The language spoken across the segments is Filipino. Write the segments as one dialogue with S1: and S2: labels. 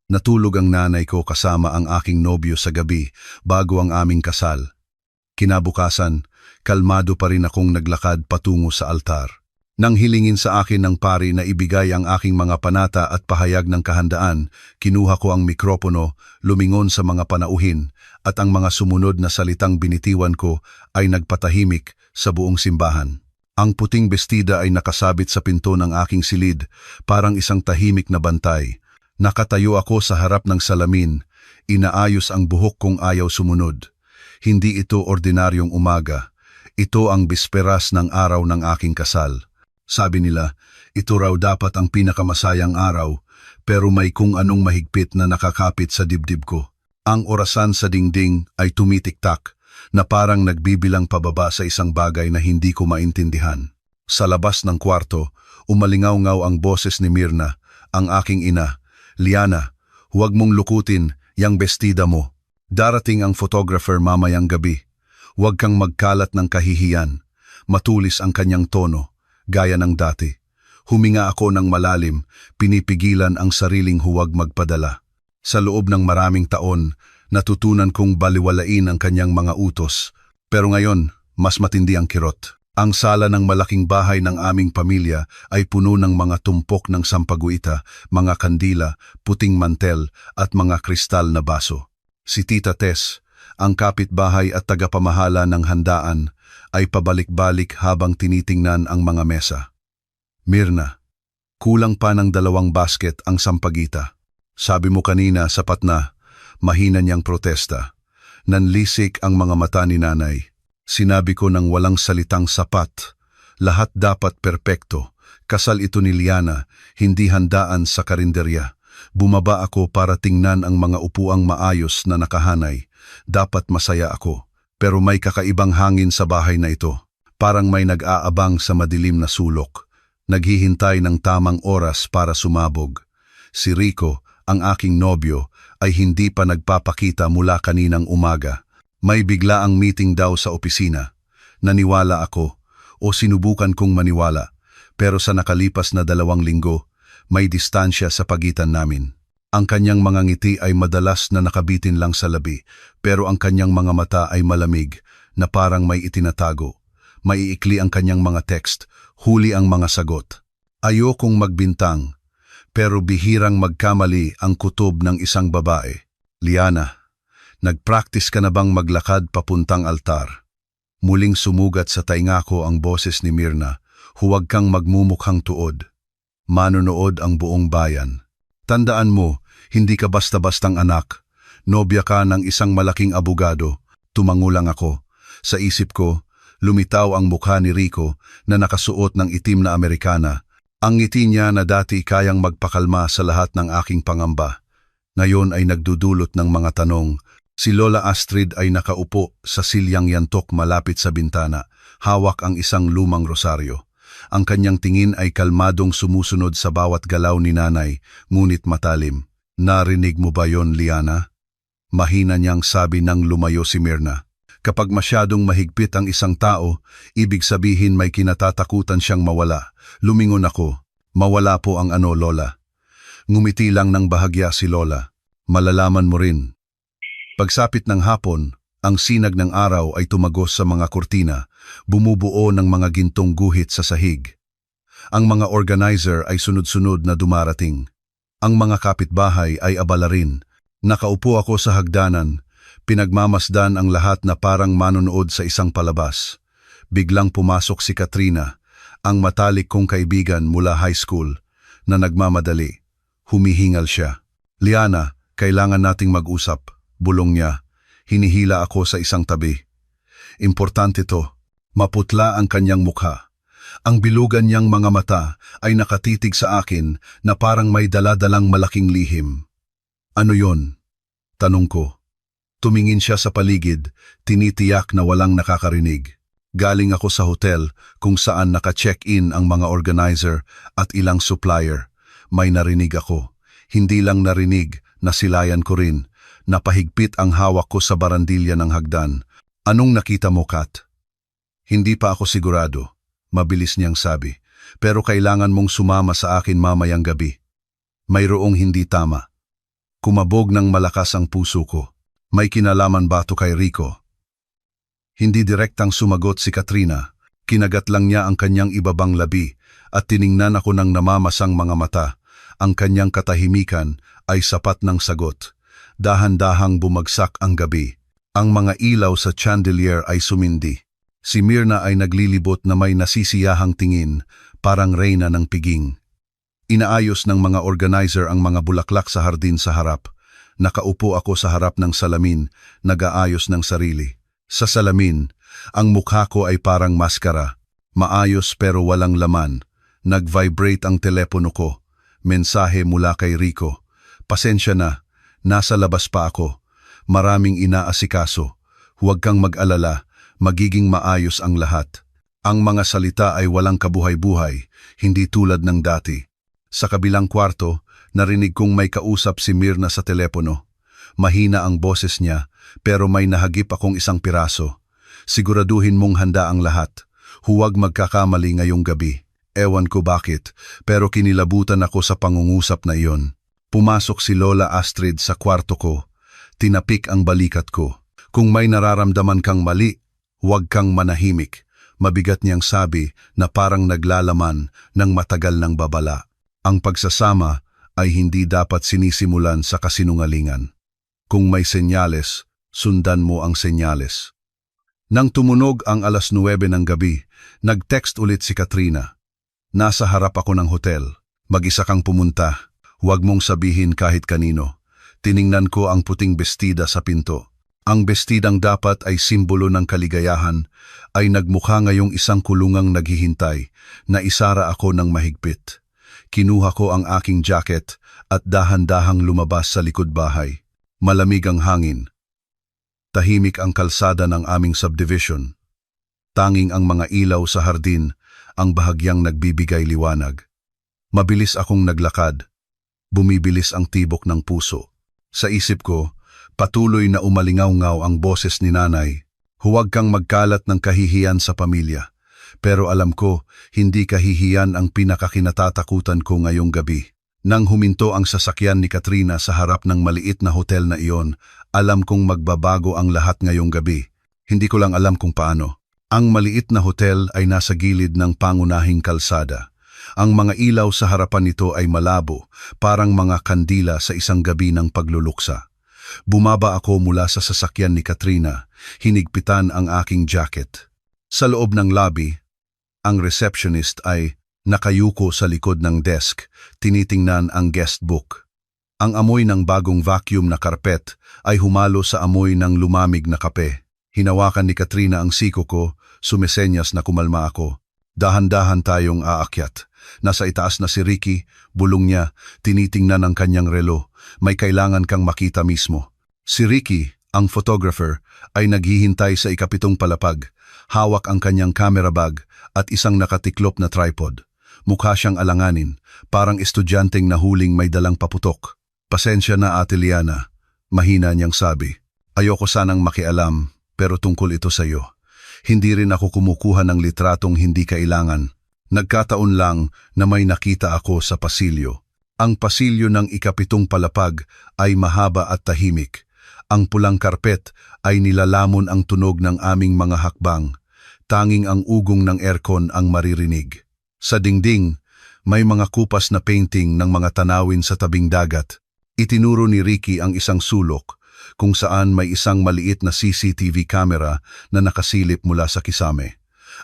S1: Natulog ang nanay ko kasama ang aking nobyo sa gabi bago ang aming kasal. Kinabukasan, kalmado pa rin akong naglakad patungo sa altar. Nang hilingin sa akin ng pari na ibigay ang aking mga panata at pahayag ng kahandaan, kinuha ko ang mikropono, lumingon sa mga panauhin, at ang mga sumunod na salitang binitiwan ko ay nagpatahimik sa buong simbahan. Ang puting bestida ay nakasabit sa pinto ng aking silid, parang isang tahimik na bantay. Nakatayo ako sa harap ng salamin, inaayos ang buhok kong ayaw sumunod. Hindi ito ordinaryong umaga, ito ang bisperas ng araw ng aking kasal. Sabi nila, ito raw dapat ang pinakamasayang araw, pero may kung anong mahigpit na nakakapit sa dibdib ko. Ang orasan sa dingding ay tumitiktak, na parang nagbibilang pababa sa isang bagay na hindi ko maintindihan. Sa labas ng kwarto, umalingaw-ngaw ang boses ni Mirna, ang aking ina. Liana, huwag mong lukutin yang bestida mo. Darating ang photographer mamayang gabi. Huwag kang magkalat ng kahihiyan. Matulis ang kanyang tono. Gaya ng dati. Huminga ako ng malalim, pinipigilan ang sariling huwag magpadala. Sa loob ng maraming taon, natutunan kong baliwalain ang kanyang mga utos. Pero ngayon, mas matindi ang kirot. Ang sala ng malaking bahay ng aming pamilya ay puno ng mga tumpok ng sampaguita, mga kandila, puting mantel at mga kristal na baso. Si Tita Tess, ang kapitbahay at tagapamahala ng handaan, ay pabalik-balik habang tinitingnan ang mga mesa. Mirna, kulang pa ng 2 basket ang sampagita. Sabi mo kanina sapat na, mahina niyang protesta. Nanlisik ang mga mata ni nanay. Sinabi ko ng walang salitang sapat. Lahat dapat perpekto. Kasal ito ni Liana, hindi handaan sa karinderya. Bumaba ako para tingnan ang mga upuang maayos na nakahanay. Dapat masaya ako. Pero may kakaibang hangin sa bahay na ito. Parang may nag-aabang sa madilim na sulok. Naghihintay ng tamang oras para sumabog. Si Rico, ang aking nobyo, ay hindi pa nagpapakita mula kaninang umaga. May biglaang meeting daw sa opisina. Naniwala ako, o sinubukan kong maniwala. Pero sa nakalipas na 2 linggo, may distansya sa pagitan namin. Ang kanyang mga ngiti ay madalas na nakabitin lang sa labi, pero ang kanyang mga mata ay malamig, na parang may itinatago. Maiikli ang kanyang mga text, huli ang mga sagot. Ayokong magbintang, pero bihirang magkamali ang kutob ng isang babae. Liana, nagpractice ka na bang maglakad papuntang altar? Muling sumugat sa tainga ko ang boses ni Mirna, huwag kang magmumukhang tuod. Manonood ang buong bayan. Tandaan mo, hindi ka basta-bastang anak. Nobya ka ng isang malaking abogado. Tumango lang ako. Sa isip ko, lumitaw ang mukha ni Rico na nakasuot ng itim na Amerikana. Ang ngiti niya na dati kayang magpakalma sa lahat ng aking pangamba. Ngayon ay nagdudulot ng mga tanong. Si Lola Astrid ay nakaupo sa silyang yantok malapit sa bintana. Hawak ang isang lumang rosaryo. Ang kanyang tingin ay kalmadong sumusunod sa bawat galaw ni nanay, ngunit matalim. Narinig mo ba yon, Liana? Mahina niyang sabi nang lumayo si Mirna. Kapag masyadong mahigpit ang isang tao, ibig sabihin may kinatatakutan siyang mawala. Lumingon ako. Mawala po ang ano, Lola. Ngumiti lang ng bahagya si Lola. Malalaman mo rin. Pagsapit ng hapon, ang sinag ng araw ay tumagos sa mga kurtina, bumubuo ng mga gintong guhit sa sahig. Ang mga organizer ay sunod-sunod na dumarating. Ang mga kapitbahay ay abala rin. Nakaupo ako sa hagdanan, pinagmamasdan ang lahat na parang manonood sa isang palabas. Biglang pumasok si Katrina, ang matalik kong kaibigan mula high school, na nagmamadali. Humihingal siya. Liana, kailangan nating mag-usap, bulong niya. Hinihila ako sa isang tabi. Importante to. Maputla ang kanyang mukha. Ang bilugan niyang mga mata ay nakatitig sa akin na parang may daladalang malaking lihim. Ano yon? Tanong ko. Tumingin siya sa paligid, tinitiyak na walang nakakarinig. Galing ako sa hotel kung saan naka-check-in ang mga organizer at ilang supplier. May narinig ako. Hindi lang narinig, nasilayan ko rin. Napahigpit ang hawak ko sa barandilya ng hagdan. Anong nakita mo, Kat? Hindi pa ako sigurado. Mabilis niyang sabi. Pero kailangan mong sumama sa akin mamayang gabi. Mayroong hindi tama. Kumabog ng malakas ang puso ko. May kinalaman ba to kay Rico? Hindi direktang sumagot si Katrina. Kinagat lang niya ang kanyang ibabang labi at tiningnan ako ng namamasang mga mata. Ang kanyang katahimikan ay sapat ng sagot. Dahan-dahang bumagsak ang gabi. Ang mga ilaw sa chandelier ay sumindi. Si Myrna ay naglilibot na may nasisiyahang tingin, parang reyna ng piging. Inaayos ng mga organizer ang mga bulaklak sa hardin sa harap. Nakaupo ako sa harap ng salamin, nag-aayos ng sarili. Sa salamin, ang mukha ko ay parang maskara. Maayos pero walang laman. Nag-vibrate ang telepono ko. Mensahe mula kay Rico. Pasensya na, nasa labas pa ako. Maraming inaasikaso. Huwag kang mag-alala, magiging maayos ang lahat. Ang mga salita ay walang kabuhay-buhay, hindi tulad ng dati. Sa kabilang kwarto, narinig kong may kausap si Myrna sa telepono. Mahina ang boses niya, pero may nahagip akong isang piraso. Siguraduhin mong handa ang lahat. Huwag magkakamali ngayong gabi. Ewan ko bakit, pero kinilabutan ako sa pangungusap na iyon. Pumasok si Lola Astrid sa kwarto ko. Tinapik ang balikat ko. Kung may nararamdaman kang mali, huwag kang manahimik. Mabigat niyang sabi na parang naglalaman ng matagal ng babala. Ang pagsasama ay hindi dapat sinisimulan sa kasinungalingan. Kung may senyales, sundan mo ang senyales. Nang tumunog ang 9:00 ng gabi, nag-text ulit si Katrina. Nasa harap ako ng hotel. Mag-isa kang pumunta. Huwag mong sabihin kahit kanino. Tiningnan ko ang puting bestida sa pinto. Ang bestidang dapat ay simbolo ng kaligayahan ay nagmukha ngayong isang kulungang naghihintay na isara ako ng mahigpit. Kinuha ko ang aking jacket at dahan-dahang lumabas sa likod bahay. Malamig ang hangin. Tahimik ang kalsada ng aming subdivision. Tanging ang mga ilaw sa hardin ang bahagyang nagbibigay liwanag. Mabilis akong naglakad. Bumibilis ang tibok ng puso. Sa isip ko, patuloy na umalingaw-ngaw ang boses ni nanay. Huwag kang magkalat ng kahihiyan sa pamilya. Pero alam ko, hindi kahihiyan ang pinakakinatatakutan ko ngayong gabi. Nang huminto ang sasakyan ni Katrina sa harap ng maliit na hotel na iyon, alam kong magbabago ang lahat ngayong gabi. Hindi ko lang alam kung paano. Ang maliit na hotel ay nasa gilid ng pangunahing kalsada. Ang mga ilaw sa harapan nito ay malabo, parang mga kandila sa isang gabi ng pagluluksa. Bumaba ako mula sa sasakyan ni Katrina, hinigpitan ang aking jacket. Sa loob ng lobby, ang receptionist ay nakayuko sa likod ng desk, tinitingnan ang guest book. Ang amoy ng bagong vacuum na karpet ay humalo sa amoy ng lumamig na kape. Hinawakan ni Katrina ang siko ko, sumesenyas na kumalma ako. Dahan-dahan tayong aakyat. Nasa itaas na si Ricky, bulong niya, tinitingnan ang kanyang relo. May kailangan kang makita mismo. Si Ricky, ang photographer, ay naghihintay sa ikapitong palapag. Hawak ang kanyang camera bag at isang nakatiklop na tripod. Mukha siyang alanganin, parang estudyanteng nahuling may dalang paputok. Pasensya na Ate Liana, mahina niyang sabi. Ayoko sanang makialam, pero tungkol ito sa iyo. Hindi rin ako kumukuha ng litratong hindi kailangan. Nagkataon lang na may nakita ako sa pasilyo. Ang pasilyo ng ikapitong palapag ay mahaba at tahimik. Ang pulang karpet ay nilalamon ang tunog ng aming mga hakbang. Tanging ang ugong ng aircon ang maririnig. Sa dingding, may mga kupas na painting ng mga tanawin sa tabing dagat. Itinuro ni Ricky ang isang sulok kung saan may isang maliit na CCTV camera na nakasilip mula sa kisame.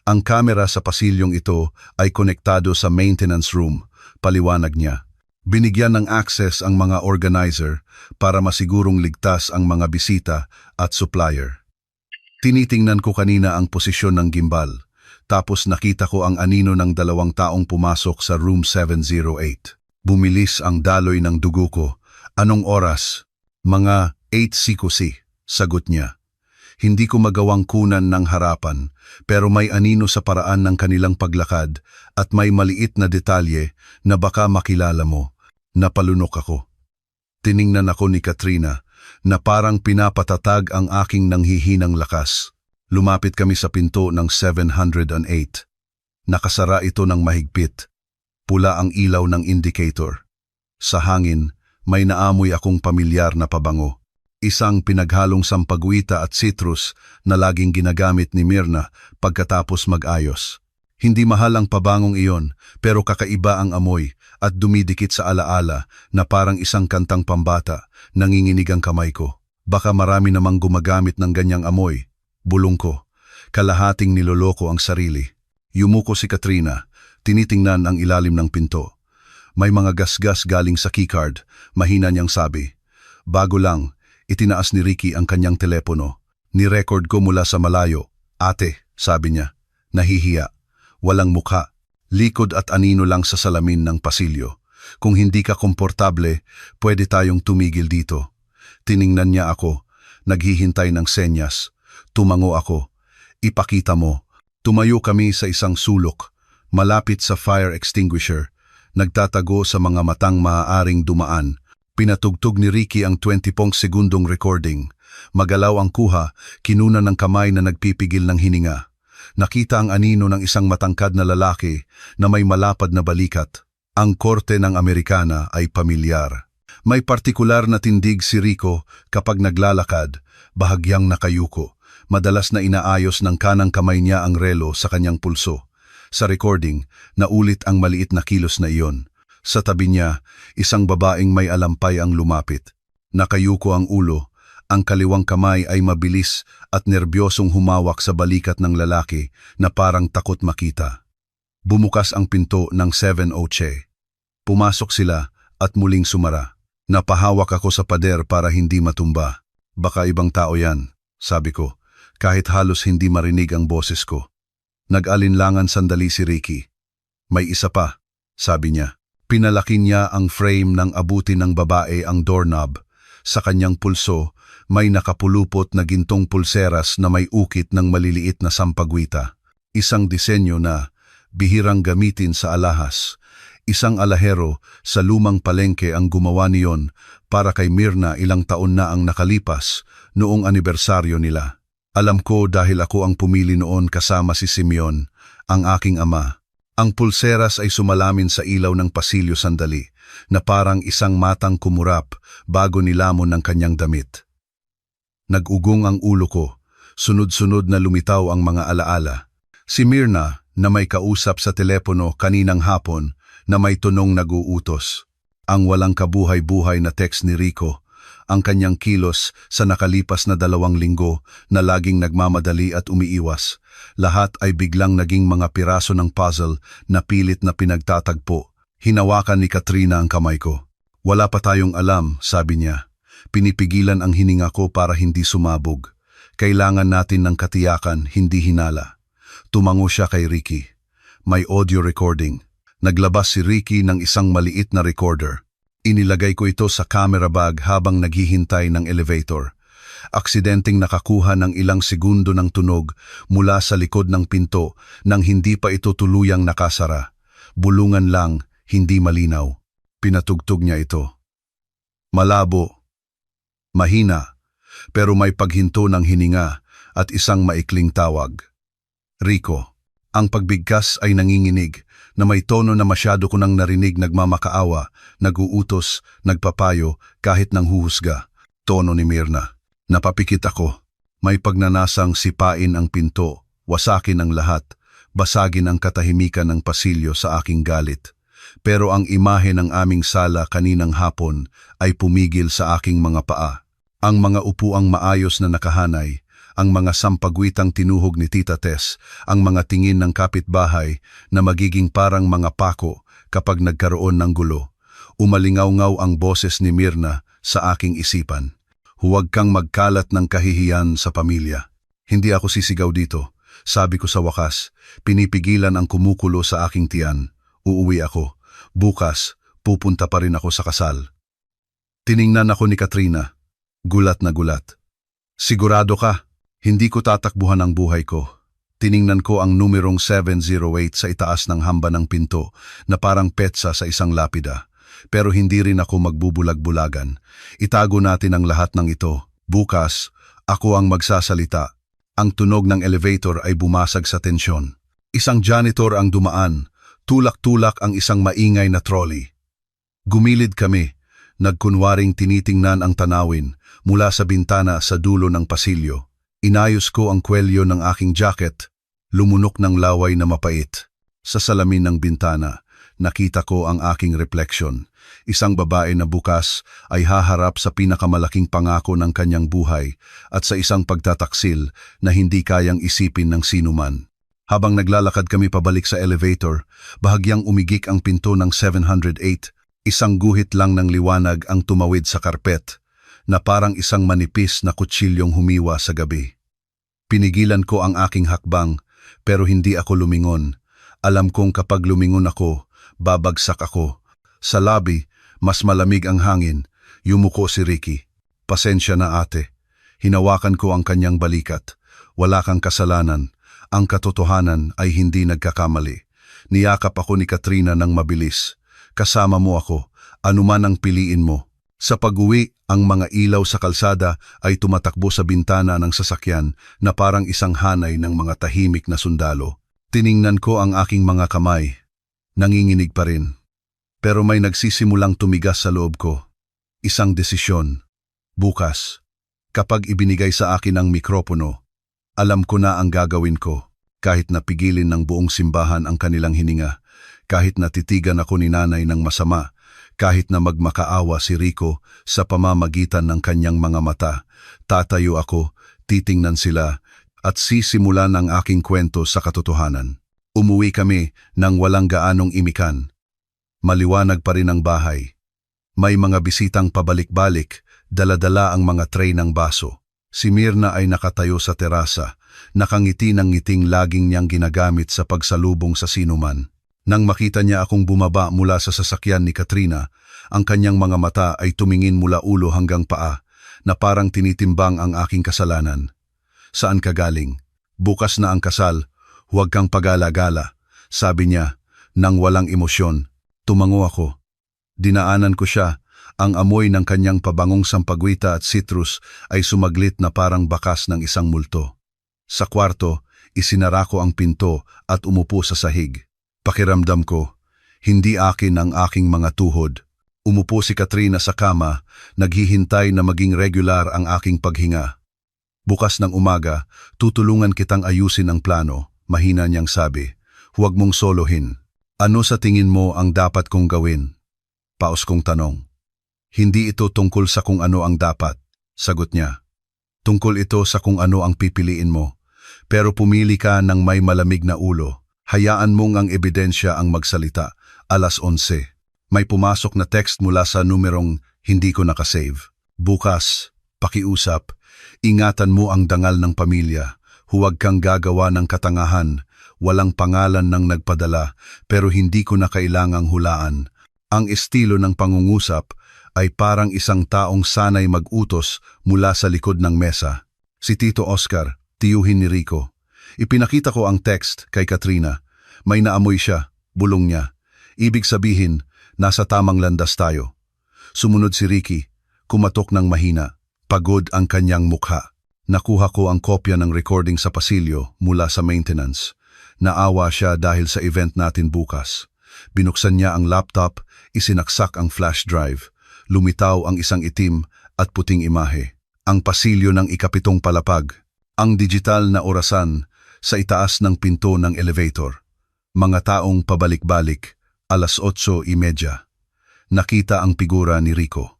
S1: Ang kamera sa pasilyong ito ay konektado sa maintenance room, paliwanag niya. Binigyan ng access ang mga organizer para masigurong ligtas ang mga bisita at supplier. Tinitingnan ko kanina ang posisyon ng gimbal, tapos nakita ko ang anino ng 2 taong pumasok sa room 708. Bumilis ang daloy ng dugo ko. Anong oras? Mga 8:00, sagot niya. Hindi ko magawang kunan ng harapan, pero may anino sa paraan ng kanilang paglakad at may maliit na detalye na baka makilala mo. Napalunok ako. Tiningnan ako ni Katrina na parang pinapatatag ang aking nanghihinang lakas. Lumapit kami sa pinto ng 708. Nakasara ito ng mahigpit. Pula ang ilaw ng indicator. Sa hangin, may naamoy akong pamilyar na pabango. Isang pinaghalong sampaguita at citrus na laging ginagamit ni Myrna pagkatapos mag-ayos. Hindi mahal ang pabangong iyon, pero kakaiba ang amoy at dumidikit sa alaala na parang isang kantang pambata, nanginginig ang kamay ko. Baka marami namang gumagamit ng ganyang amoy. Bulong ko. Kalahating niloloko ang sarili. Yumuko si Katrina, tinitingnan ang ilalim ng pinto. May mga gasgas galing sa keycard, mahina niyang sabi. Bago lang, itinaas ni Ricky ang kanyang telepono. Ni-record ko mula sa malayo. Ate, sabi niya, nahihiya. Walang mukha, likod at anino lang sa salamin ng pasilyo. Kung hindi ka komportable, pwede tayong tumigil dito. Tiningnan niya ako, naghihintay ng senyas. Tumango ako. Ipakita mo. Tumayo kami sa isang sulok, malapit sa fire extinguisher, nagtatago sa mga matang maaaring dumaan. Pinatugtog ni Ricky ang 20 segundong recording. Magalaw ang kuha, kinuna ng kamay na nagpipigil ng hininga. Nakita ang anino ng isang matangkad na lalaki na may malapad na balikat. Ang korte ng Amerikana ay pamilyar. May partikular na tindig si Rico kapag naglalakad, bahagyang nakayuko. Madalas na inaayos ng kanang kamay niya ang relo sa kanyang pulso. Sa recording, naulit ang maliit na kilos na iyon. Sa tabi niya, isang babaeng may alampay ang lumapit. Nakayuko ang ulo, ang kaliwang kamay ay mabilis at nerbyosong humawak sa balikat ng lalaki na parang takot makita. Bumukas ang pinto ng 7-8. Pumasok sila at muling sumara. Napahawak ako sa pader para hindi matumba. Baka ibang tao yan, sabi ko, kahit halos hindi marinig ang boses ko. Nag-alinlangan sandali si Ricky. May isa pa, sabi niya. Pinalaki niya ang frame ng abuti ng babae ang doorknob. Sa kanyang pulso, may nakapulupot na gintong pulseras na may ukit ng maliliit na sampagwita. Isang disenyo na bihirang gamitin sa alahas. Isang alahero sa lumang palengke ang gumawa niyon para kay Myrna ilang taon na ang nakalipas noong anibersaryo nila. Alam ko dahil ako ang pumili noon kasama si Simeon, ang aking ama. Ang pulseras ay sumalamin sa ilaw ng pasilyo sandali, na parang isang matang kumurap bago nilamon ng kanyang damit. Nag-ugong ang ulo ko, sunod-sunod na lumitaw ang mga alaala. Si Myrna na may kausap sa telepono kaninang hapon na may tunong nag-uutos. Ang walang kabuhay-buhay na text ni Rico, ang kanyang kilos sa nakalipas na 2 linggo na laging nagmamadali at umiiwas. Lahat ay biglang naging mga piraso ng puzzle na pilit na pinagtatagpo. Hinawakan ni Katrina ang kamay ko. Wala pa tayong alam, sabi niya. Pinipigilan ang hininga ko para hindi sumabog. Kailangan natin ng katiyakan, hindi hinala. Tumango siya kay Ricky. May audio recording. Naglabas si Ricky ng isang maliit na recorder. Inilagay ko ito sa camera bag habang naghihintay ng elevator. Aksidenteng nakakuha ng ilang segundo ng tunog mula sa likod ng pinto nang hindi pa ito tuluyang nakasara. Bulungan lang, hindi malinaw. Pinatugtog niya ito. Malabo, mahina, pero may paghinto ng hininga at isang maikling tawag. Rico. Ang pagbigkas ay nanginginig na may tono na masyado ko nang narinig nagmamakaawa, nag-uutos, nagpapayo kahit nang huhusga. Tono ni Myrna. Napapikit ako. May pagnanasang sipain ang pinto, wasakin ang lahat, basagin ang katahimikan ng pasilyo sa aking galit. Pero ang imahe ng aming sala kaninang hapon ay pumigil sa aking mga paa. Ang mga upuang maayos na nakahanay, ang mga sampagwitang tinuhog ni Tita Tess, ang mga tingin ng kapitbahay na magiging parang mga pako kapag nagkaroon ng gulo. Umalingaw-ngaw ang boses ni Myrna sa aking isipan. Huwag kang magkalat ng kahihiyan sa pamilya. Hindi ako sisigaw dito. Sabi ko sa wakas, pinipigilan ang kumukulo sa aking tiyan. Uuwi ako. Bukas, pupunta pa rin ako sa kasal. Tiningnan ako ni Katrina. Gulat na gulat. Sigurado ka? Hindi ko tatakbuhan ang buhay ko. Tiningnan ko ang numerong 708 sa itaas ng hamba ng pinto na parang petsa sa isang lapida. Pero hindi rin ako magbubulag-bulagan. Itago natin ang lahat ng ito. Bukas, ako ang magsasalita. Ang tunog ng elevator ay bumasag sa tensyon. Isang janitor ang dumaan. Tulak-tulak ang isang maingay na trolley. Gumilid kami. Nagkunwaring tinitingnan ang tanawin mula sa bintana sa dulo ng pasilyo. Inayos ko ang kwelyo ng aking jacket, lumunok ng laway na mapait. Sa salamin ng bintana, nakita ko ang aking refleksyon. Isang babae na bukas ay haharap sa pinakamalaking pangako ng kanyang buhay at sa isang pagtataksil na hindi kayang isipin ng sinuman. Habang naglalakad kami pabalik sa elevator, bahagyang umigik ang pinto ng 708. Isang guhit lang ng liwanag ang tumawid sa karpet, na parang isang manipis na kutsilyong humiwa sa gabi. Pinigilan ko ang aking hakbang, pero hindi ako lumingon. Alam kong kapag lumingon ako, babagsak ako. Sa lobby, mas malamig ang hangin. Yumuko si Ricky. Pasensya na ate. Hinawakan ko ang kanyang balikat. Wala kang kasalanan. Ang katotohanan ay hindi nagkakamali. Niyakap ako ni Katrina ng mabilis. Kasama mo ako, anuman ang piliin mo. Sa pag-uwi, ang mga ilaw sa kalsada ay tumatakbo sa bintana ng sasakyan na parang isang hanay ng mga tahimik na sundalo. Tiningnan ko ang aking mga kamay. Nanginginig pa rin. Pero may nagsisimulang tumigas sa loob ko. Isang desisyon. Bukas, kapag ibinigay sa akin ang mikropono, alam ko na ang gagawin ko. Kahit napigilin ng buong simbahan ang kanilang hininga, kahit natitigan ako ni nanay ng masama, kahit na magmakaawa si Rico sa pamamagitan ng kanyang mga mata, tatayo ako, titingnan sila, at sisimulan ang aking kwento sa katotohanan. Umuwi kami nang walang gaanong imikan. Maliwanag pa rin ang bahay. May mga bisitang pabalik-balik, dala-dala ang mga tray ng baso. Si Mirna ay nakatayo sa terasa, nakangiti ng ngiting laging niyang ginagamit sa pagsalubong sa sinuman. Nang makita niya akong bumaba mula sa sasakyan ni Katrina, ang kanyang mga mata ay tumingin mula ulo hanggang paa, na parang tinitimbang ang aking kasalanan. Saan ka galing? Bukas na ang kasal, huwag kang pagala-gala, sabi niya, nang walang emosyon. Tumango ako. Dinaanan ko siya. Ang amoy ng kanyang pabangong sampagwita at citrus ay sumaglit na parang bakas ng isang multo. Sa kwarto, isinara ko ang pinto at umupo sa sahig. Pakiramdam ko, hindi akin ang aking mga tuhod. Umupo si Katrina sa kama, naghihintay na maging regular ang aking paghinga. Bukas ng umaga, tutulungan kitang ayusin ang plano, mahina niyang sabi. Huwag mong solohin. Ano sa tingin mo ang dapat kong gawin? Paus kong tanong. Hindi ito tungkol sa kung ano ang dapat, sagot niya. Tungkol ito sa kung ano ang pipiliin mo. Pero pumili ka ng may malamig na ulo. Hayaan mong ang ebidensya ang magsalita. 11:00. May pumasok na text mula sa numerong hindi ko nakasave. Bukas, pakiusap, ingatan mo ang dangal ng pamilya. Huwag kang gagawa ng katangahan. Walang pangalan ng nagpadala, pero hindi ko na kailangang hulaan. Ang estilo ng pangungusap ay parang isang taong sanay mag-utos mula sa likod ng mesa. Si Tito Oscar, tiyuhin ni Rico. Ipinakita ko ang text kay Katrina. May naamoy siya, bulong niya. Ibig sabihin, nasa tamang landas tayo. Sumunod si Ricky, kumatok ng mahina. Pagod ang kanyang mukha. Nakuha ko ang kopya ng recording sa pasilyo mula sa maintenance. Naawa siya dahil sa event natin bukas. Binuksan niya ang laptop, isinaksak ang flash drive. Lumitaw ang isang itim at puting imahe. Ang pasilyo ng ikapitong palapag. Ang digital na orasan sa itaas ng pinto ng elevator. Mga taong pabalik-balik, 8:30. Nakita ang figura ni Rico.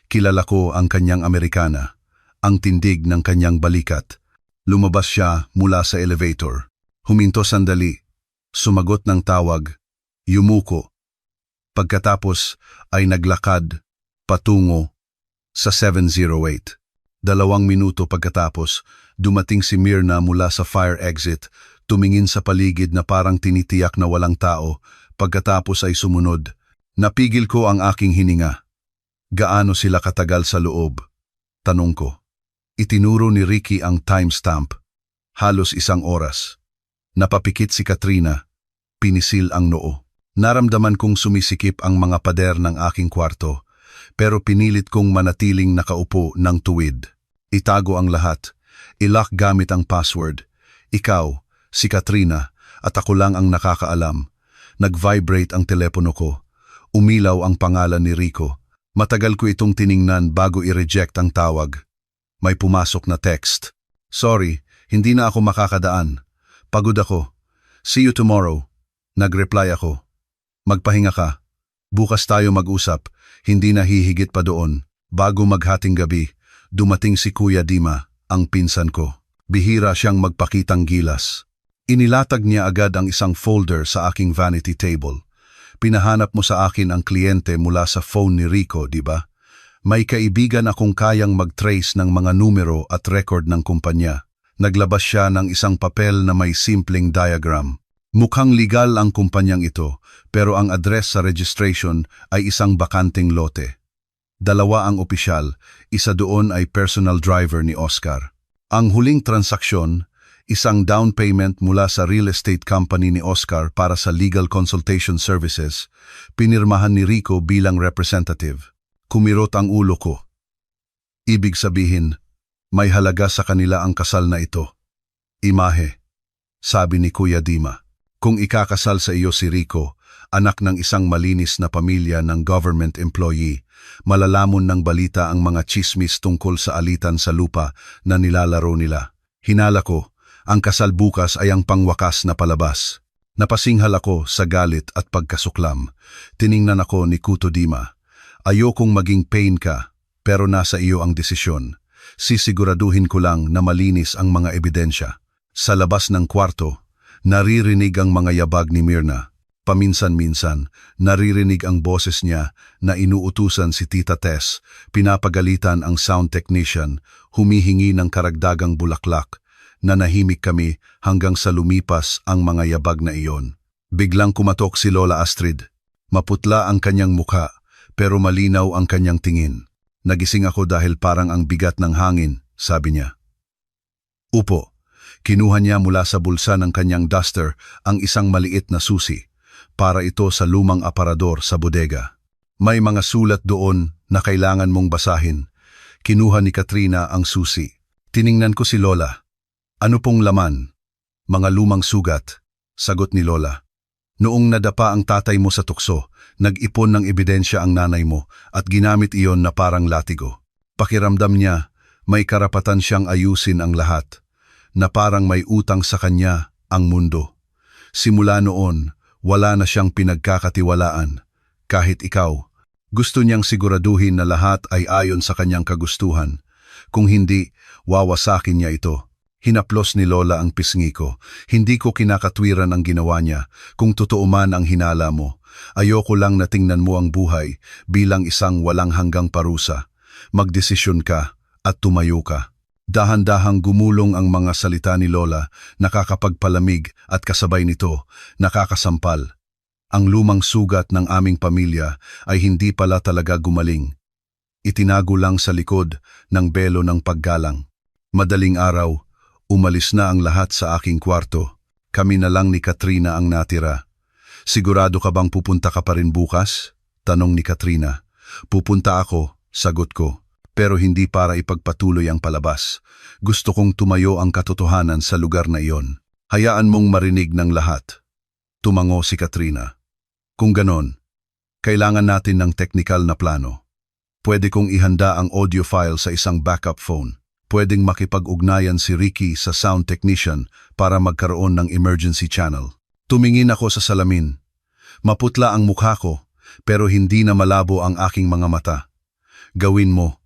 S1: Kilala ko ang kanyang Amerikana, ang tindig ng kanyang balikat. Lumabas siya mula sa elevator. Huminto sandali, sumagot ng tawag, yumuko. Pagkatapos ay naglakad patungo sa 708. 2 minuto pagkatapos, dumating si Mirna mula sa fire exit, tumingin sa paligid na parang tinitiyak na walang tao, pagkatapos ay sumunod. Napigil ko ang aking hininga. Gaano sila katagal sa loob? Tanong ko. Itinuro ni Ricky ang timestamp. Halos 1 oras. Napapikit si Katrina. Pinisil ang noo. Naramdaman kong sumisikip ang mga pader ng aking kwarto, pero pinilit kong manatiling nakaupo ng tuwid. Itago ang lahat. I-lock gamit ang password. Ikaw, si Katrina, at ako lang ang nakakaalam. Nag-vibrate ang telepono ko. Umilaw ang pangalan ni Rico. Matagal ko itong tiningnan bago i-reject ang tawag. May pumasok na text. Sorry, hindi na ako makakadaan. Pagod ako. See you tomorrow. Nag-reply ako. Magpahinga ka. Bukas tayo mag-usap. Hindi na hihigit pa doon. Bago maghating gabi, dumating si Kuya Dima, ang pinsan ko. Bihira siyang magpakitang gilas. Inilatag niya agad ang isang folder sa aking vanity table. Pinahanap mo sa akin ang kliyente mula sa phone ni Rico, di ba? May kaibigan akong kayang mag-trace ng mga numero at record ng kumpanya. Naglabas siya ng isang papel na may simpleng diagram. Mukhang legal ang kumpanyang ito, pero ang address sa registration ay isang bakanting lote. 2 ang opisyal, isa doon ay personal driver ni Oscar. Ang huling transaksyon, isang down payment mula sa real estate company ni Oscar para sa legal consultation services, pinirmahan ni Rico bilang representative. Kumirot ang ulo ko. Ibig sabihin, may halaga sa kanila ang kasal na ito. Imahe, sabi ni Kuya Dima. Kung ikakasal sa iyo si Rico, anak ng isang malinis na pamilya ng government employee, malalamon ng balita ang mga chismis tungkol sa alitan sa lupa na nilalaro nila. Hinala ko, ang kasal bukas ay ang pangwakas na palabas. Napasinghal ako sa galit at pagkasuklam. Tiningnan ako ni Kuto Dima. Ayokong maging pain ka, pero nasa iyo ang desisyon. Sisiguraduhin ko lang na malinis ang mga ebidensya. Sa labas ng kwarto, naririnig ang mga yabag ni Myrna. Paminsan-minsan, naririnig ang boses niya na inuutusan si Tita Tess, pinapagalitan ang sound technician, humihingi ng karagdagang bulaklak. Nanahimik kami hanggang sa lumipas ang mga yabag na iyon. Biglang kumatok si Lola Astrid. Maputla ang kanyang mukha, pero malinaw ang kanyang tingin. Nagising ako dahil parang ang bigat ng hangin, sabi niya. Upo. Kinuha niya mula sa bulsa ng kanyang duster ang isang maliit na susi, para ito sa lumang aparador sa bodega. May mga sulat doon na kailangan mong basahin. Kinuha ni Katrina ang susi. Tiningnan ko si Lola. Ano pong laman? Mga lumang sugat, sagot ni Lola. Noong nadapa ang tatay mo sa tukso, nag-ipon ng ebidensya ang nanay mo at ginamit iyon na parang latigo. Pakiramdam niya, may karapatan siyang ayusin ang lahat, na parang may utang sa kanya ang mundo. Simula noon, wala na siyang pinagkakatiwalaan. Kahit ikaw, gusto niyang siguraduhin na lahat ay ayon sa kanyang kagustuhan. Kung hindi, wawasakin niya ito. Hinaplos ni Lola ang pisngi ko. Hindi ko kinakatwiran ang ginawa niya. Kung totoo man ang hinala mo, ayoko lang na tingnan mo ang buhay bilang isang walang hanggang parusa. Magdesisyon ka at tumayo ka. Dahan-dahang gumulong ang mga salita ni Lola, nakakapagpalamig at kasabay nito, nakakasampal. Ang lumang sugat ng aming pamilya ay hindi pala talaga gumaling. Itinago lang sa likod ng belo ng paggalang. Madaling araw, umalis na ang lahat sa aking kwarto. Kami na lang ni Katrina ang natira. Sigurado ka bang pupunta ka pa rin bukas? Tanong ni Katrina. Pupunta ako, sagot ko. Pero hindi para ipagpatuloy ang palabas. Gusto kong tumayo ang katotohanan sa lugar na iyon. Hayaan mong marinig ng lahat. Tumango si Katrina. Kung ganon, kailangan natin ng technical na plano. Pwede kong ihanda ang audio file sa isang backup phone. Pwedeng makipag-ugnayan si Ricky sa sound technician para magkaroon ng emergency channel. Tumingin ako sa salamin. Maputla ang mukha ko, pero hindi na malabo ang aking mga mata. Gawin mo.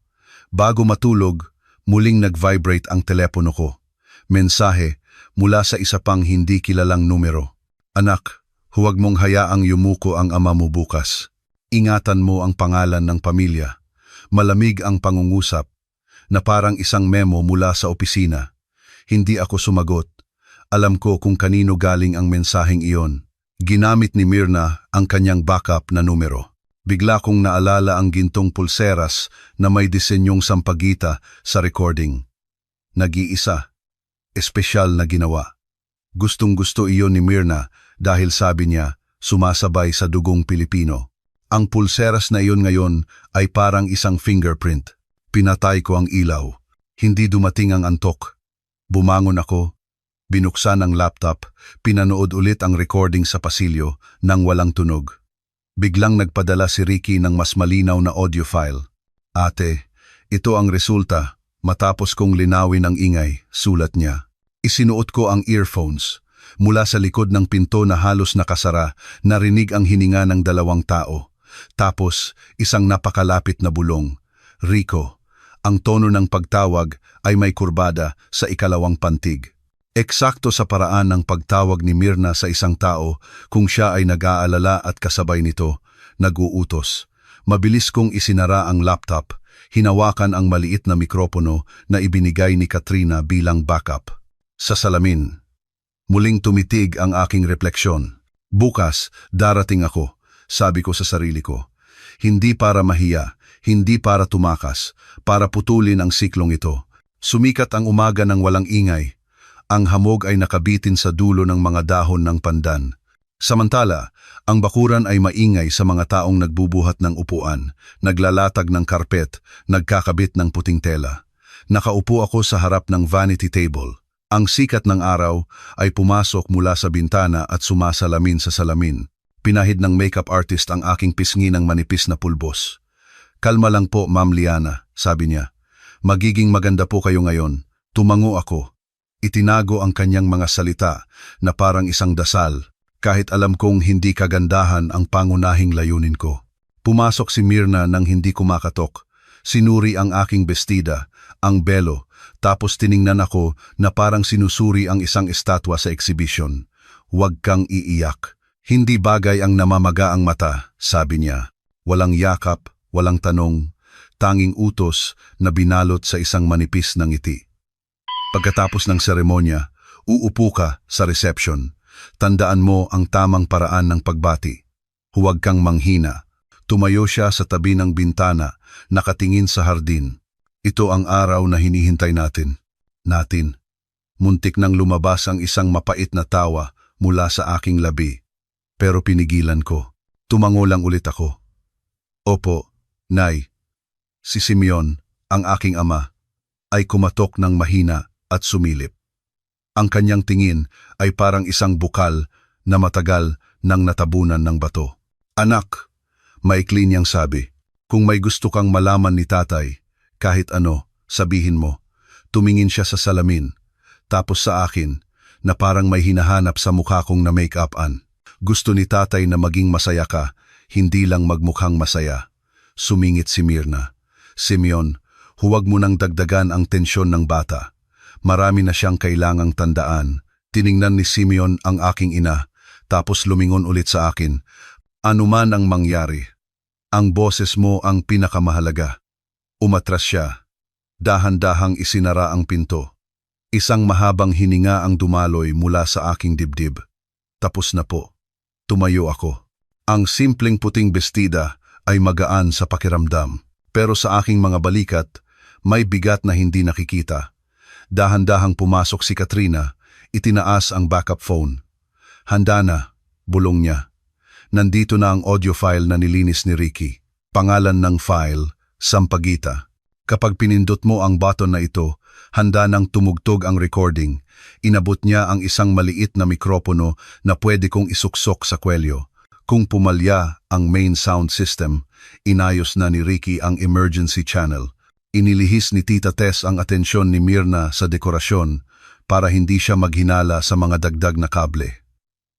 S1: Bago matulog, muling nag-vibrate ang telepono ko. Mensahe mula sa isa pang hindi kilalang numero. Anak, huwag mong hayaang yumuko ang ama mo bukas. Ingatan mo ang pangalan ng pamilya. Malamig ang pangungusap, na parang isang memo mula sa opisina. Hindi ako sumagot. Alam ko kung kanino galing ang mensaheng iyon. Ginamit ni Myrna ang kanyang backup na numero. Bigla kong naalala ang gintong pulseras na may disenyong sampagita sa recording. Nag-iisa. Espesyal na ginawa. Gustong-gusto iyon ni Myrna dahil sabi niya, sumasabay sa dugong Pilipino. Ang pulseras na iyon ngayon ay parang isang fingerprint. Pinatay ko ang ilaw. Hindi dumating ang antok. Bumangon ako. Binuksan ang laptop. Pinanood ulit ang recording sa pasilyo nang walang tunog. Biglang nagpadala si Ricky ng mas malinaw na audio file. Ate, ito ang resulta. Matapos kong linawin ang ingay, sulat niya. Isinuot ko ang earphones. Mula sa likod ng pinto na halos nakasara, narinig ang hininga ng dalawang tao. Tapos, isang napakalapit na bulong. Rico. Ang tono ng pagtawag ay may kurbada sa ikalawang pantig. Eksakto sa paraan ng pagtawag ni Myrna sa isang tao kung siya ay nag-aalala at kasabay nito, nag-uutos. Mabilis kong isinara ang laptop, hinawakan ang maliit na mikropono na ibinigay ni Katrina bilang backup. Sa salamin, muling tumitig ang aking refleksyon. Bukas, darating ako, sabi ko sa sarili ko. Hindi para mahiya, hindi para tumakas, para putulin ang siklong ito. Sumikat ang umaga ng walang ingay. Ang hamog ay nakabitin sa dulo ng mga dahon ng pandan. Samantala, ang bakuran ay maingay sa mga taong nagbubuhat ng upuan, naglalatag ng karpet, nagkakabit ng puting tela. Nakaupo ako sa harap ng vanity table. Ang sikat ng araw ay pumasok mula sa bintana at sumasalamin sa salamin. Pinahid ng makeup artist ang aking pisngi ng manipis na pulbos. Kalma lang po, Ma'am Liana, sabi niya. Magiging maganda po kayo ngayon. Tumango ako. Itinago ang kanyang mga salita na parang isang dasal, kahit alam kong hindi kagandahan ang pangunahing layunin ko. Pumasok si Myrna nang hindi kumakatok. Sinuri ang aking bestida, ang belo, tapos tiningnan ako na parang sinusuri ang isang estatwa sa exhibition. Huwag kang iiyak. Hindi bagay ang namamaga ang mata, sabi niya. Walang yakap, walang tanong, tanging utos na binalot sa isang manipis na ngiti. Pagkatapos ng seremonya, uupo ka sa reception. Tandaan mo ang tamang paraan ng pagbati. Huwag kang manghina. Tumayo siya sa tabi ng bintana, nakatingin sa hardin. Ito ang araw na hinihintay natin. Muntik nang lumabas ang isang mapait na tawa mula sa aking labi. Pero pinigilan ko. Tumango lang ulit ako. Opo, Nay. Si Simeon, ang aking ama, ay kumatok ng mahina at sumilip. Ang kanyang tingin ay parang isang bukal na matagal nang natabunan ng bato. Anak, maikli niyang sabi, kung may gusto kang malaman ni tatay, kahit ano, sabihin mo. Tumingin siya sa salamin, tapos sa akin, na parang may hinahanap sa mukha kong na make-up-an. Gusto ni tatay na maging masaya ka, hindi lang magmukhang masaya. Sumingit si Myrna. Simeon, huwag mo nang dagdagan ang tensyon ng bata. Marami na siyang kailangang tandaan. Tiningnan ni Simeon ang aking ina, tapos lumingon ulit sa akin. Ano man ang mangyari, ang boses mo ang pinakamahalaga. Umatras siya. Dahan-dahang isinara ang pinto. Isang mahabang hininga ang dumaloy mula sa aking dibdib. Tapos na po. Tumayo ako. Ang simpleng puting bestida ay magaan sa pakiramdam. Pero sa aking mga balikat, may bigat na hindi nakikita. Dahan-dahang pumasok si Katrina, itinaas ang backup phone. Handa na, bulong niya. Nandito na ang audio file na nilinis ni Ricky. Pangalan ng file, Sampaguita. Kapag pinindot mo ang button na ito, handa nang tumugtog ang recording. Inabot niya ang isang maliit na mikropono na pwede kong isuksok sa kwelyo. Kung pumalya ang main sound system, inayos na ni Ricky ang emergency channel. Inilihis ni Tita Tess ang atensyon ni Myrna sa dekorasyon para hindi siya maghinala sa mga dagdag na kable.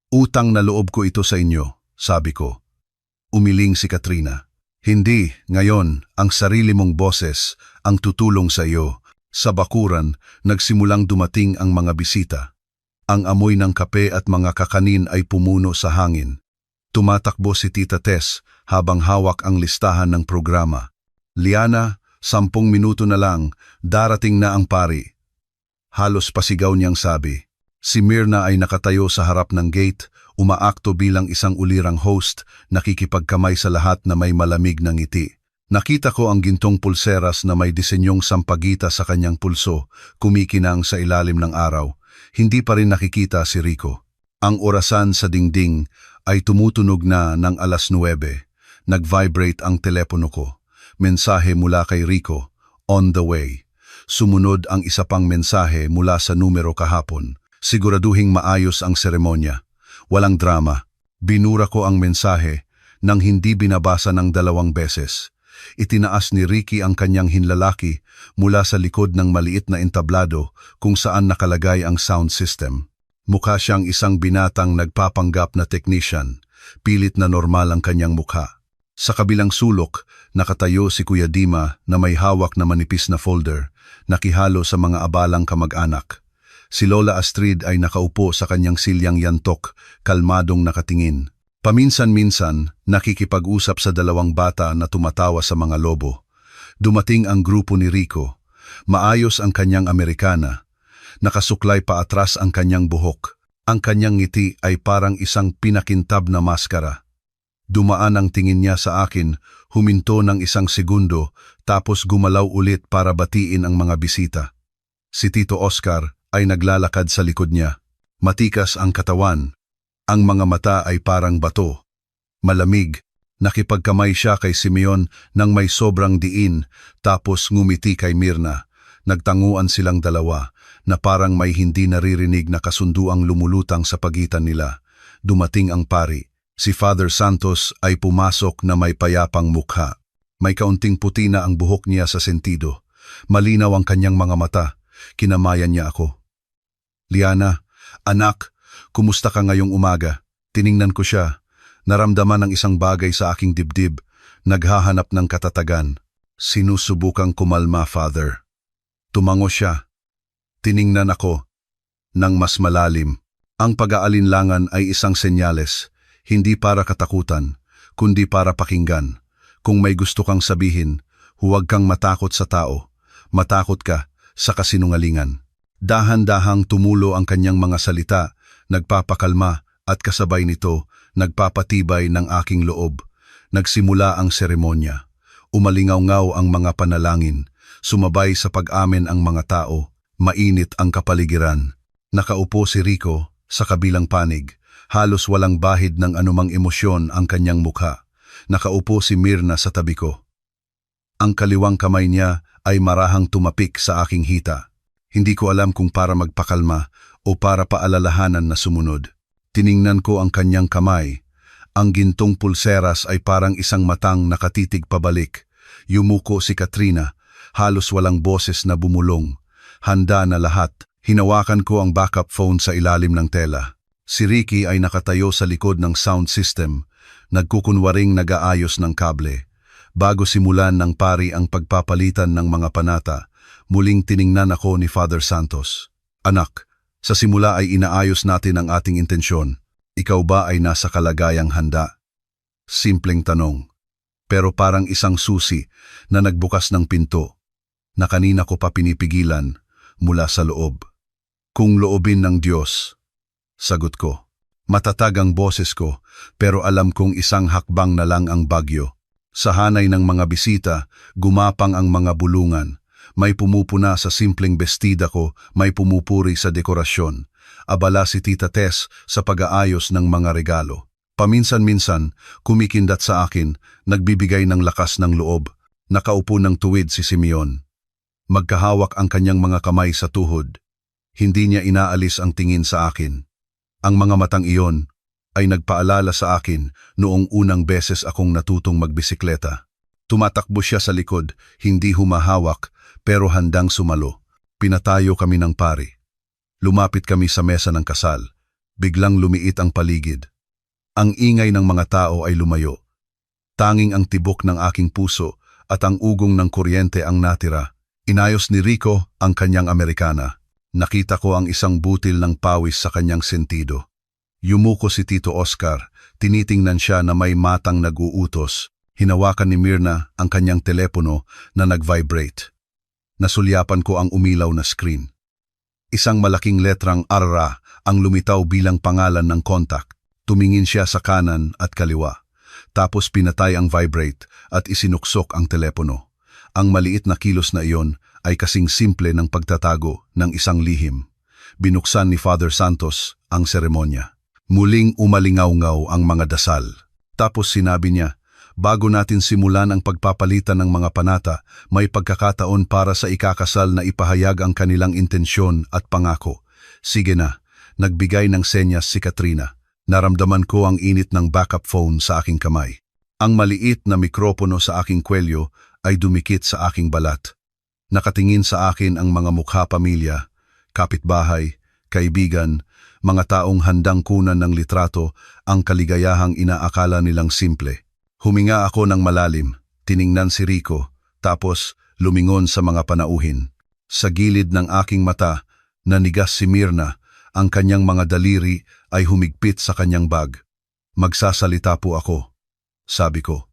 S1: Utang na loob ko ito sa inyo, sabi ko. Umiling si Katrina. Hindi, ngayon, ang sarili mong boses ang tutulong sa iyo. Sa bakuran, nagsimulang dumating ang mga bisita. Ang amoy ng kape at mga kakanin ay pumuno sa hangin. Tumatakbo si Tita Tess habang hawak ang listahan ng programa. Liana, 10 minuto na lang, darating na ang pari. Halos pasigaw niyang sabi. Si Myrna ay nakatayo sa harap ng gate, umaakto bilang isang ulirang host, nakikipagkamay sa lahat na may malamig na ngiti. Nakita ko ang gintong pulseras na may disenyong sampagita sa kanyang pulso, kumikinang sa ilalim ng araw. Hindi pa rin nakikita si Rico. Ang orasan sa dingding ay tumutunog na ng 9:00. Nag-vibrate ang telepono ko. Mensahe mula kay Rico, on the way. Sumunod ang isa pang mensahe mula sa numero kahapon. Siguraduhing maayos ang seremonya. Walang drama. Binura ko ang mensahe, nang hindi binabasa ng 2 beses. Itinaas ni Ricky ang kanyang hinlalaki mula sa likod ng maliit na entablado kung saan nakalagay ang sound system. Mukha siyang isang binatang nagpapanggap na technician, pilit na normal ang kanyang mukha. Sa kabilang sulok, nakatayo si Kuya Dima na may hawak na manipis na folder, nakihalo sa mga abalang kamag-anak. Si Lola Astrid ay nakaupo sa kanyang silyang yantok, kalmadong nakatingin. Paminsan-minsan, nakikipag-usap sa 2 bata na tumatawa sa mga lobo. Dumating ang grupo ni Rico. Maayos ang kanyang Amerikana. Nakasuklay pa atras ang kanyang buhok. Ang kanyang ngiti ay parang isang pinakintab na maskara. Dumaan ang tingin niya sa akin, huminto ng 1 segundo, tapos gumalaw ulit para batiin ang mga bisita. Si Tito Oscar ay naglalakad sa likod niya. Matikas ang katawan. Ang mga mata ay parang bato. Malamig, nakipagkamay siya kay Simeon nang may sobrang diin, tapos ngumiti kay Mirna. Nagtanguan silang dalawa na parang may hindi naririnig na kasunduang lumulutang sa pagitan nila. Dumating ang pari. Si Father Santos ay pumasok na may payapang mukha. May kaunting puti na ang buhok niya sa sentido. Malinaw ang kanyang mga mata. Kinamayan niya ako. Liana, anak, kumusta ka ngayong umaga? Tiningnan ko siya. Naramdaman ng isang bagay sa aking dibdib. Naghahanap ng katatagan. Sinusubukang kumalma, Father. Tumango siya. Tiningnan ako. Nang mas malalim. Ang pag-aalinlangan ay isang senyales. Hindi para katakutan, kundi para pakinggan. Kung may gusto kang sabihin, huwag kang matakot sa tao. Matakot ka sa kasinungalingan. Dahan-dahang tumulo ang kanyang mga salita, nagpapakalma at kasabay nito, nagpapatibay ng aking loob. Nagsimula ang seremonya. Umalingaw-ngaw ang mga panalangin. Sumabay sa pag-amen ang mga tao. Mainit ang kapaligiran. Nakaupo si Rico sa kabilang panig. Halos walang bahid ng anumang emosyon ang kanyang mukha. Nakaupo si Mirna sa tabi ko. Ang kaliwang kamay niya ay marahang tumapik sa aking hita. Hindi ko alam kung para magpakalma o para paalalahanan na sumunod. Tiningnan ko ang kanyang kamay. Ang gintong pulseras ay parang isang matang nakatitig pabalik. Yumuko si Katrina, halos walang boses na bumulong. Handa na lahat. Hinawakan ko ang backup phone sa ilalim ng tela. Si Ricky ay nakatayo sa likod ng sound system, nagkukunwaring nag-aayos ng kable. Bago simulan ng pari ang pagpapalitan ng mga panata, muling tiningnan ako ni Father Santos. Anak, sa simula ay inaayos natin ang ating intensyon. Ikaw ba ay nasa kalagayang handa? Simpleng tanong, pero parang isang susi na nagbukas ng pinto, na kanina ko pa pinipigilan mula sa loob. Kung loobin ng Diyos, sagot ko. Matatag ang boses ko, pero alam kong isang hakbang na lang ang bagyo. Sa hanay ng mga bisita, gumapang ang mga bulungan. May pumupuna sa simpleng bestida ko, may pumupuri sa dekorasyon. Abala si Tita Tess sa pag-aayos ng mga regalo. Paminsan-minsan, kumikindat sa akin, nagbibigay ng lakas ng loob. Nakaupo ng tuwid si Simeon. Magkahawak ang kanyang mga kamay sa tuhod. Hindi niya inaalis ang tingin sa akin. Ang mga matang iyon ay nagpaalala sa akin noong unang beses akong natutong magbisikleta. Tumatakbo siya sa likod, hindi humahawak, pero handang sumalo. Pinatayo kami ng pari. Lumapit kami sa mesa ng kasal. Biglang lumiit ang paligid. Ang ingay ng mga tao ay lumayo. Tanging ang tibok ng aking puso at ang ugong ng kuryente ang natira. Inayos ni Rico ang kanyang Amerikana. Nakita ko ang isang butil ng pawis sa kanyang sentido. Yumuko si Tito Oscar, tinitingnan siya na may matang nag-uutos. Hinawakan ni Mirna ang kanyang telepono na nag-vibrate. Nasulyapan ko ang umilaw na screen. Isang malaking letrang RRA ang lumitaw bilang pangalan ng contact. Tumingin siya sa kanan at kaliwa. Tapos pinatay ang vibrate at isinuksok ang telepono. Ang maliit na kilos na iyon ay kasing simple ng pagtatago ng isang lihim. Binuksan ni Father Santos ang seremonya. Muling umalingaw-ngaw ang mga dasal. Tapos sinabi niya, bago natin simulan ang pagpapalitan ng mga panata, may pagkakataon para sa ikakasal na ipahayag ang kanilang intensyon at pangako. Sige na, nagbigay ng senyas si Katrina. Naramdaman ko ang init ng backup phone sa aking kamay. Ang maliit na mikropono sa aking kwelyo ay dumikit sa aking balat. Nakatingin sa akin ang mga mukha pamilya, kapitbahay, kaibigan, mga taong handang kunan ng litrato ang kaligayahang inaakala nilang simple. Huminga ako ng malalim, tiningnan si Rico, tapos lumingon sa mga panauhin. Sa gilid ng aking mata, nanigas si Myrna, ang kanyang mga daliri ay humigpit sa kanyang bag. Magsasalita po ako, sabi ko.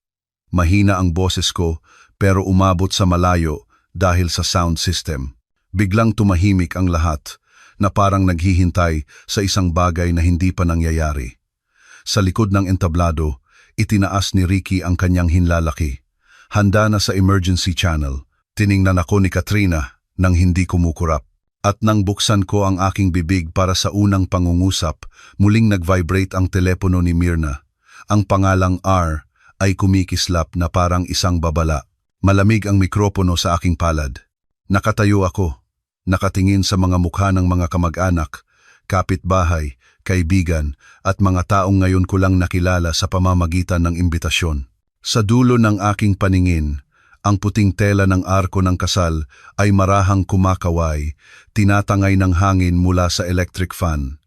S1: Mahina ang boses ko pero umabot sa malayo dahil sa sound system. Biglang tumahimik ang lahat na parang naghihintay sa isang bagay na hindi pa nangyayari. Sa likod ng entablado, itinaas ni Ricky ang kanyang hinlalaki. Handa na sa emergency channel. Tiningnan ako ni Katrina nang hindi kumukurap. At nang buksan ko ang aking bibig para sa unang pangungusap, muling nag-vibrate ang telepono ni Myrna. Ang pangalang R ay kumikislap na parang isang babala. Malamig ang mikropono sa aking palad. Nakatayo ako, nakatingin sa mga mukha ng mga kamag-anak, kapitbahay, kaibigan at mga taong ngayon ko lang nakilala sa pamamagitan ng imbitasyon. Sa dulo ng aking paningin, ang puting tela ng arko ng kasal ay marahang kumakaway, tinatangay ng hangin mula sa electric fan.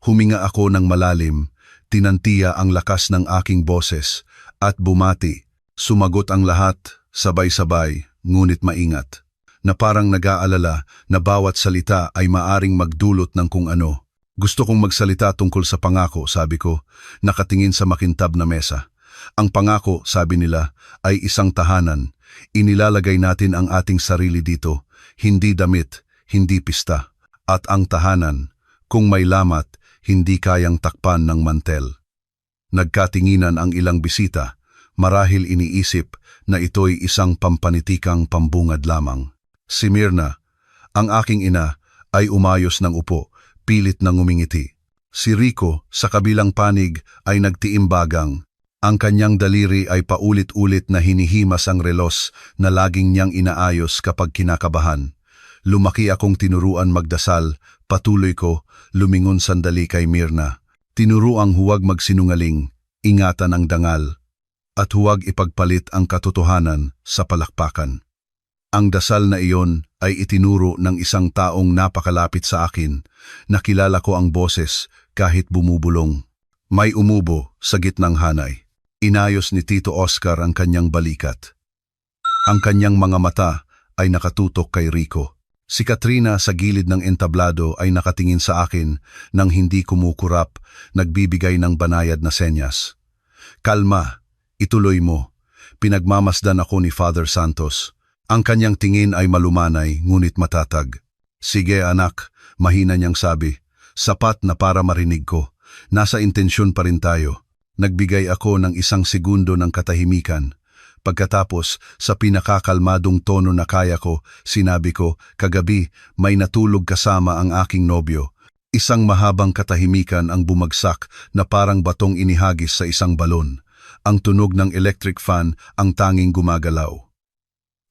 S1: Huminga ako ng malalim, tinantiya ang lakas ng aking boses, at bumati. Sumagot ang lahat, sabay-sabay, ngunit maingat. Na parang nag-aalala na bawat salita ay maaring magdulot ng kung ano. Gusto kong magsalita tungkol sa pangako, sabi ko, nakatingin sa makintab na mesa. Ang pangako, sabi nila, ay isang tahanan. Inilalagay natin ang ating sarili dito, hindi damit, hindi pista. At ang tahanan, kung may lamat, hindi kayang takpan ng mantel. Nagkatinginan ang ilang bisita, marahil iniisip na ito'y isang pampanitikang pambungad lamang. Si Myrna, ang aking ina, ay umayos ng upo, pilit na ngumingiti. Si Rico, sa kabilang panig, ay nagtiimbagang. Ang kanyang daliri ay paulit-ulit na hinihimas ang relos na laging niyang inaayos kapag kinakabahan. Lumaki akong tinuruan magdasal, patuloy ko, lumingon sandali kay Myrna. Tinuruang huwag magsinungaling, ingatan ang dangal, at huwag ipagpalit ang katotohanan sa palakpakan. Ang dasal na iyon ay itinuro ng isang taong napakalapit sa akin, nakilala ko ang boses kahit bumubulong. May umubo sa gitnang hanay. Inayos ni Tito Oscar ang kanyang balikat. Ang kanyang mga mata ay nakatutok kay Rico. Si Katrina sa gilid ng entablado ay nakatingin sa akin nang hindi kumukurap, nagbibigay ng banayad na senyas. Kalma, ituloy mo. Pinagmamasdan ako ni Father Santos. Ang kanyang tingin ay malumanay ngunit matatag. Sige anak, mahina niyang sabi. Sapat na para marinig ko. Nasa intensyon pa rin tayo. Nagbigay ako ng 1 segundo ng katahimikan. Pagkatapos, sa pinakakalmadong tono na kaya ko, sinabi ko, kagabi may natulog kasama ang aking nobyo. Isang mahabang katahimikan ang bumagsak na parang batong inihagis sa isang balon. Ang tunog ng electric fan ang tanging gumagalaw.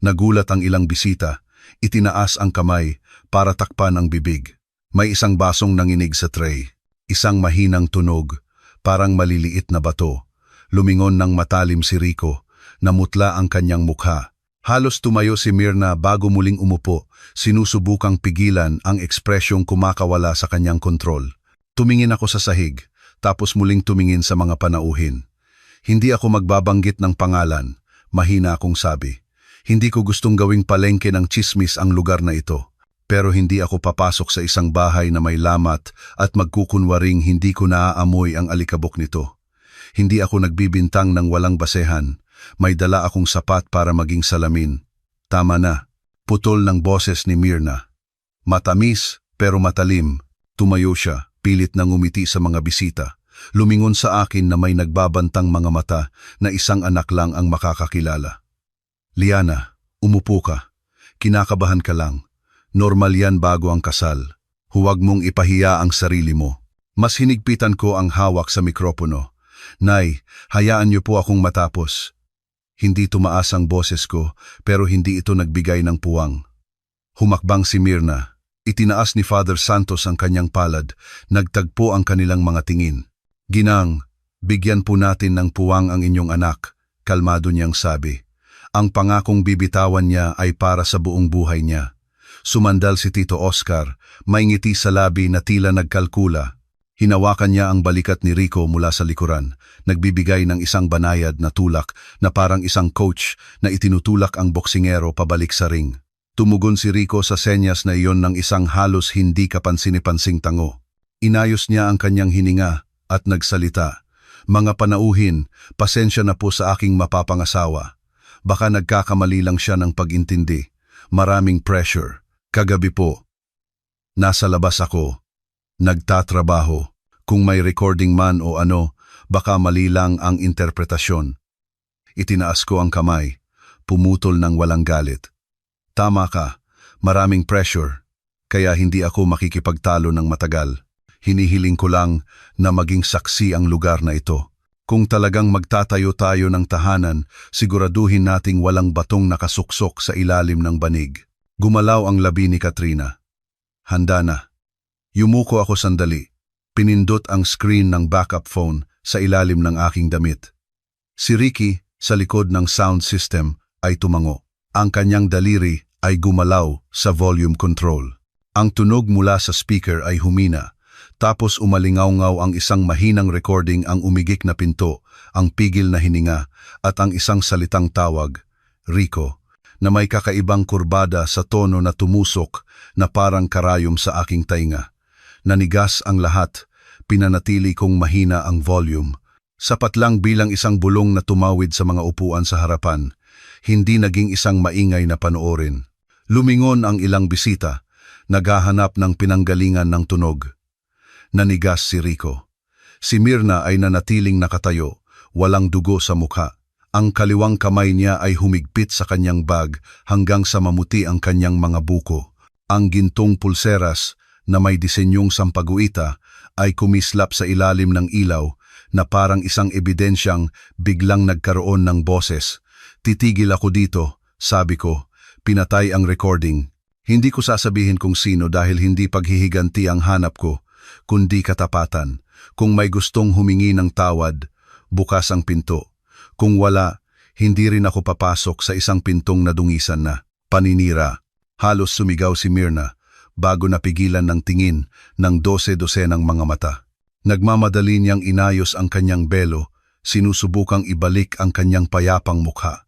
S1: Nagulat ang ilang bisita, itinaas ang kamay para takpan ang bibig. May isang basong nanginig sa tray, isang mahinang tunog, parang maliliit na bato. Lumingon ng matalim si Rico, namutla ang kanyang mukha. Halos tumayo si Myrna bago muling umupo, sinusubukang pigilan ang ekspresyong kumakawala sa kanyang kontrol. Tumingin ako sa sahig, tapos muling tumingin sa mga panauhin. Hindi ako magbabanggit ng pangalan, mahina akong sabi. Hindi ko gustong gawing palengke ng tsismis ang lugar na ito. Pero hindi ako papasok sa isang bahay na may lamat at magkukunwaring hindi ko naaamoy ang alikabok nito. Hindi ako nagbibintang ng walang basehan. May dala akong sapat para maging salamin. Tama na. Putol ng boses ni Myrna. Matamis pero matalim. Tumayo siya, pilit na ngumiti sa mga bisita. Lumingon sa akin na may nagbabantang mga mata na isang anak lang ang makakakilala. Liana, umupo ka. Kinakabahan ka lang. Normal yan bago ang kasal. Huwag mong ipahiya ang sarili mo. Mas hinigpitan ko ang hawak sa mikropono. Nay, hayaan niyo po akong matapos. Hindi tumaas ang boses ko, pero hindi ito nagbigay ng puwang. Humakbang si Myrna. Itinaas ni Father Santos ang kanyang palad. Nagtagpo ang kanilang mga tingin. Ginang, bigyan po natin ng puwang ang inyong anak. kalmado niyang sabi. Ang pangakong bibitawan niya ay para sa buong buhay niya. Sumandal si Tito Oscar, may ngiti sa labi na tila nagkalkula. Hinawakan niya ang balikat ni Rico mula sa likuran, nagbibigay ng isang banayad na tulak na parang isang coach na itinutulak ang boksingero pabalik sa ring. Tumugon si Rico sa senyas na iyon ng isang halos hindi kapansin-pansing tango. Inayos niya ang kanyang hininga at nagsalita. Mga panauhin, pasensya na po sa aking mapapangasawa. Baka nagkakamali lang siya ng pag-intindi. Maraming pressure. Kagabi po, nasa labas ako. Nagtatrabaho. Kung may recording man o ano, baka mali lang ang interpretasyon. Itinaas ko ang kamay. Pumutol ng walang galit. Tama ka. Maraming pressure. Kaya hindi ako makikipagtalo ng matagal. Hinihiling ko lang na maging saksi ang lugar na ito. Kung talagang magtatayo tayo ng tahanan, siguraduhin nating walang batong nakasuksok sa ilalim ng banig. Gumalaw ang labi ni Katrina. Handa na. Yumuko ako sandali. Pinindot ang screen ng backup phone sa ilalim ng aking damit. Si Ricky, sa likod ng sound system, ay tumango. Ang kanyang daliri ay gumalaw sa volume control. Ang tunog mula sa speaker ay humina. Tapos umalingaw-ngaw ang isang mahinang recording, ang umigik na pinto, ang pigil na hininga, at ang isang salitang tawag, Rico, na may kakaibang kurbada sa tono na tumusok na parang karayom sa aking tainga. Nanigas ang lahat, pinanatili kong mahina ang volume. Sapat lang bilang isang bulong na tumawid sa mga upuan sa harapan, hindi naging isang maingay na panoorin. Lumingon ang ilang bisita, naghahanap ng pinanggalingan ng tunog. Nanigas si Rico. Si Mirna ay nanatiling nakatayo, walang dugo sa mukha. Ang kaliwang kamay niya ay humigpit sa kanyang bag hanggang sa mamuti ang kanyang mga buko. Ang gintong pulseras na may disenyong sampaguita ay kumislap sa ilalim ng ilaw na parang isang ebidensyang biglang nagkaroon ng boses. Titigil ako dito, sabi ko. Pinatay ang recording. Hindi ko sasabihin kung sino dahil hindi paghihiganti ang hanap ko, kundi katapatan. Kung may gustong humingi ng tawad, bukas ang pinto. Kung wala, hindi rin ako papasok sa isang pintong nadungisan na. Paninira. Halos sumigaw si Mirna, bago napigilan ng tingin ng 12 ng mga mata. Nagmamadali niyang inayos ang kanyang belo, sinusubukang ibalik ang kanyang payapang mukha.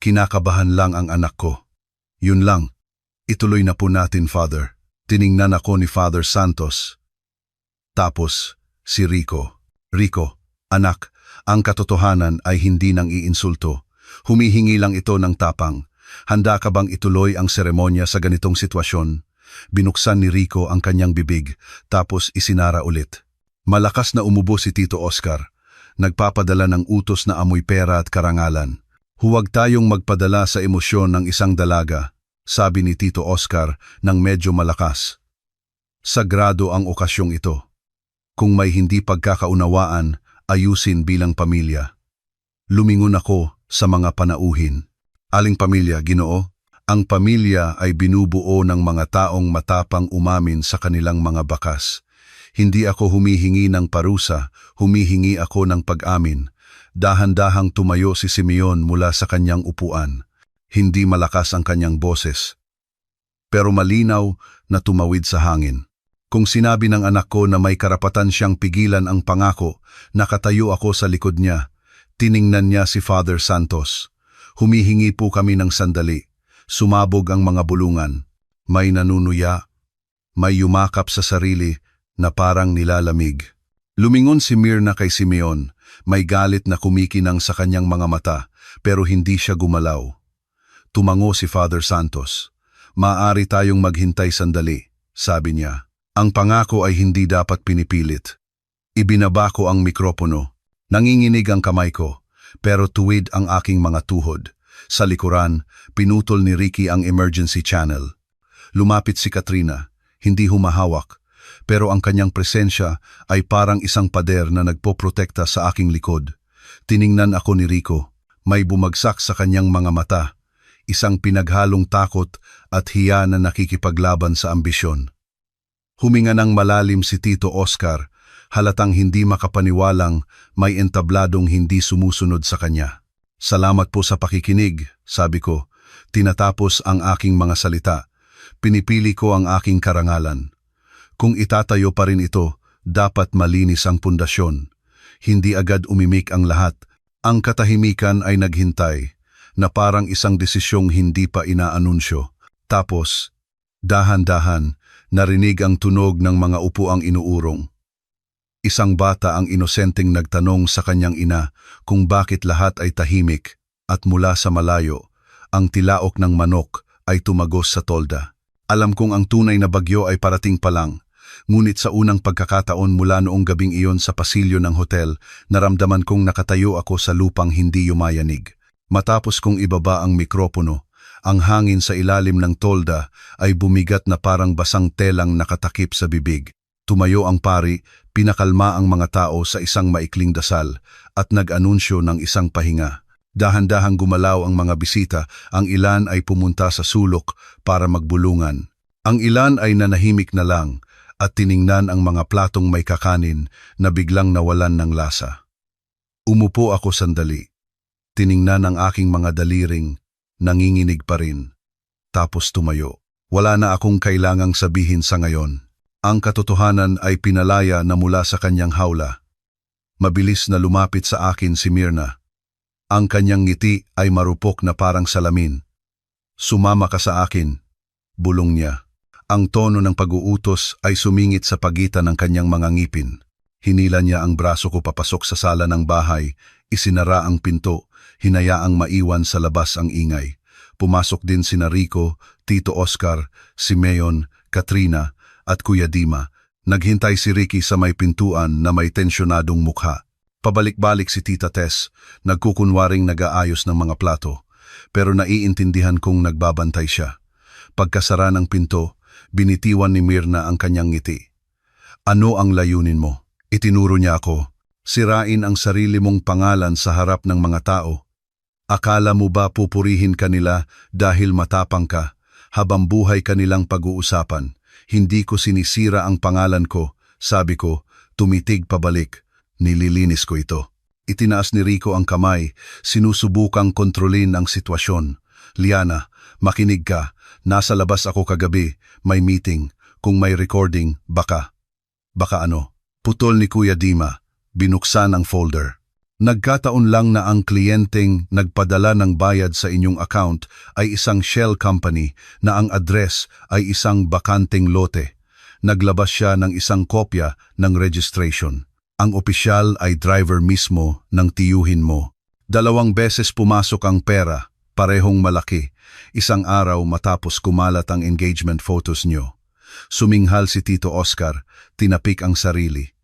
S1: Kinakabahan lang ang anak ko. Yun lang. Ituloy na po natin, Father. Tiningnan ako ni Father Santos. Tapos, si Rico. Rico, anak, ang katotohanan ay hindi nang iinsulto. Humihingi lang ito ng tapang. Handa ka bang ituloy ang seremonya sa ganitong sitwasyon? Binuksan ni Rico ang kanyang bibig, tapos isinara ulit. Malakas na umubo si Tito Oscar. Nagpapadala ng utos na amoy pera at karangalan. Huwag tayong magpadala sa emosyon ng isang dalaga, sabi ni Tito Oscar nang medyo malakas. Sagrado ang okasyong ito. Kung may hindi pagkakaunawaan, ayusin bilang pamilya. Lumingon ako sa mga panauhin. Aling pamilya, Ginoo? Ang pamilya ay binubuo ng mga taong matapang umamin sa kanilang mga bakas. Hindi ako humihingi ng parusa, humihingi ako ng pag-amin. Dahan-dahang tumayo si Simeon mula sa kanyang upuan. Hindi malakas ang kanyang boses, pero malinaw na tumawid sa hangin. Kung sinabi ng anak ko na may karapatan siyang pigilan ang pangako, nakatayo ako sa likod niya. Tiningnan niya si Father Santos. Humihingi po kami ng sandali. Sumabog ang mga bulungan. May nanunuya. May yumakap sa sarili na parang nilalamig. Lumingon si Mirna kay Simeon. May galit na kumikinang sa kanyang mga mata, pero hindi siya gumalaw. Tumango si Father Santos. Maaari tayong maghintay sandali, sabi niya. Ang pangako ay hindi dapat pinipilit. Ibinaba ko ang mikropono. Nanginginig ang kamay ko, pero tuwid ang aking mga tuhod. Sa likuran, pinutol ni Ricky ang emergency channel. Lumapit si Katrina, hindi humahawak, pero ang kanyang presensya ay parang isang pader na nagpoprotekta sa aking likod. Tiningnan ako ni Rico. May bumagsak sa kanyang mga mata. Isang pinaghalong takot at hiya na nakikipaglaban sa ambisyon. Huminga ng malalim si Tito Oscar, halatang hindi makapaniwalang may entabladong hindi sumusunod sa kanya. Salamat po sa pakikinig, sabi ko. Tinatapos ang aking mga salita. Pinipili ko ang aking karangalan. Kung itatayo pa rin ito, dapat malinis ang pundasyon. Hindi agad umimik ang lahat. Ang katahimikan ay naghintay, na parang isang desisyong hindi pa inaanunsyo. Tapos, dahan-dahan, narinig ang tunog ng mga upuang inuurong. Isang bata ang inosenteng nagtanong sa kanyang ina kung bakit lahat ay tahimik at mula sa malayo, ang tilaok ng manok ay tumagos sa tolda. Alam kong ang tunay na bagyo ay parating pa lang, ngunit sa unang pagkakataon mula noong gabing iyon sa pasilyo ng hotel, naramdaman kong nakatayo ako sa lupang hindi yumayanig. Matapos kong ibaba ang mikropono, ang hangin sa ilalim ng tolda ay bumigat na parang basang telang nakatakip sa bibig. Tumayo ang pari, pinakalma ang mga tao sa isang maikling dasal at nag-anunsyo ng isang pahinga. Dahan-dahang gumalaw ang mga bisita, ang ilan ay pumunta sa sulok para magbulungan. Ang ilan ay nanahimik na lang at tiningnan ang mga platong may kakanin na biglang nawalan ng lasa. Umupo ako sandali. Tiningnan ang aking mga daliring, nanginginig pa rin. Tapos tumayo. Wala na akong kailangang sabihin sa ngayon. Ang katotohanan ay pinalaya na mula sa kanyang hawla. Mabilis na lumapit sa akin si Myrna. Ang kanyang ngiti ay marupok na parang salamin. Sumama ka sa akin, bulong niya. Ang tono ng pag-uutos ay sumingit sa pagitan ng kanyang mga ngipin. Hinila niya ang braso ko papasok sa sala ng bahay, isinara ang pinto, hinayaang maiwan sa labas ang ingay. Pumasok din sina Rico, Tito Oscar, si Mayon, Katrina at Kuya Dima. Naghintay si Ricky sa may pintuan na may tensyonadong mukha. Pabalik-balik si Tita Tess, nagkukunwaring nag-aayos ng mga plato, pero naiintindihan kong nagbabantay siya. Pagkasara ng pinto, binitiwan ni Myrna ang kanyang ngiti. Ano ang layunin mo? Itinuro niya ako. Sirain ang sarili mong pangalan sa harap ng mga tao. Akala mo ba pupurihin ka nila dahil matapang ka, habang buhay kanilang pag-uusapan? Hindi ko sinisira ang pangalan ko, sabi ko, tumitig pabalik. Nililinis ko ito. Itinaas ni Rico ang kamay, sinusubukang kontrolin ang sitwasyon. Liana, makinig ka. Nasa labas ako kagabi, may meeting. Kung may recording, baka ano? Putol ni Kuya Dima, binuksan ang folder. Nagkataon lang na ang kliyenteng nagpadala ng bayad sa inyong account ay isang shell company na ang address ay isang bakanteng lote. Naglabas siya ng isang kopya ng registration. Ang opisyal ay driver mismo ng tiyuhin mo. 2 beses pumasok ang pera, parehong malaki. Isang araw matapos kumalat ang engagement photos nyo. Suminghal si Tito Oscar, tinapik ang sarili.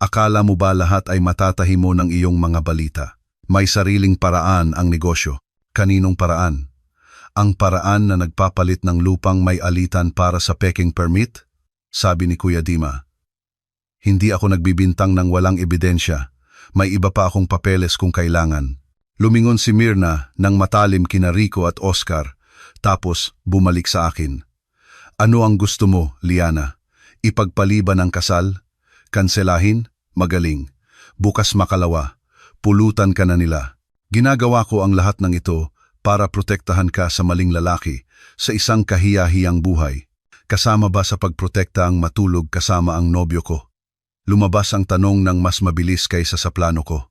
S1: Akala mo ba lahat ay matatahi mo ng iyong mga balita? May sariling paraan ang negosyo. Kaninong paraan? Ang paraan na nagpapalit ng lupang may alitan para sa peking permit? Sabi ni Kuya Dima. Hindi ako nagbibintang ng walang ebidensya. May iba pa akong papeles kung kailangan. Lumingon si Myrna nang matalim kina Rico at Oscar, tapos bumalik sa akin. Ano ang gusto mo, Liana? Ipagpaliban ang kasal? Kanselahin? Magaling. Bukas makalawa. Pulutan ka na nila. Ginagawa ko ang lahat ng ito para protektahan ka sa maling lalaki sa isang kahiya-hiyang buhay. Kasama ba sa pagprotekta ang matulog kasama ang nobyo ko? Lumabas ang tanong ng mas mabilis kaysa sa plano ko.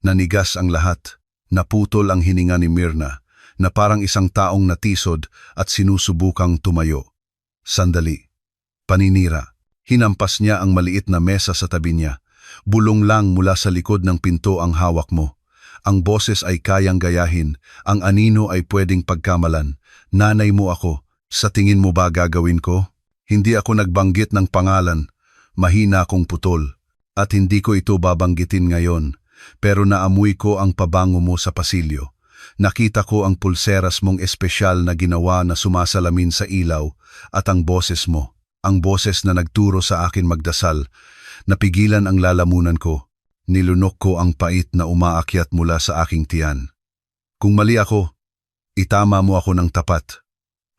S1: Nanigas ang lahat. Naputol ang hininga ni Myrna na parang isang taong natisod at sinusubukang tumayo. Sandali. Paninira. Hinampas niya ang maliit na mesa sa tabi niya. Bulong lang mula sa likod ng pinto ang hawak mo. Ang boses ay kayang gayahin. Ang anino ay pwedeng pagkamalan. Nanay mo ako. Sa tingin mo ba gagawin ko? Hindi ako nagbanggit ng pangalan. Mahina akong putol, at hindi ko ito babanggitin ngayon, pero naamoy ko ang pabango mo sa pasilyo. Nakita ko ang pulseras mong espesyal na ginawa na sumasalamin sa ilaw at ang boses mo, ang boses na nagturo sa akin magdasal. Napigilan ang lalamunan ko, nilunok ko ang pait na umaakyat mula sa aking tiyan. Kung mali ako, itama mo ako ng tapat.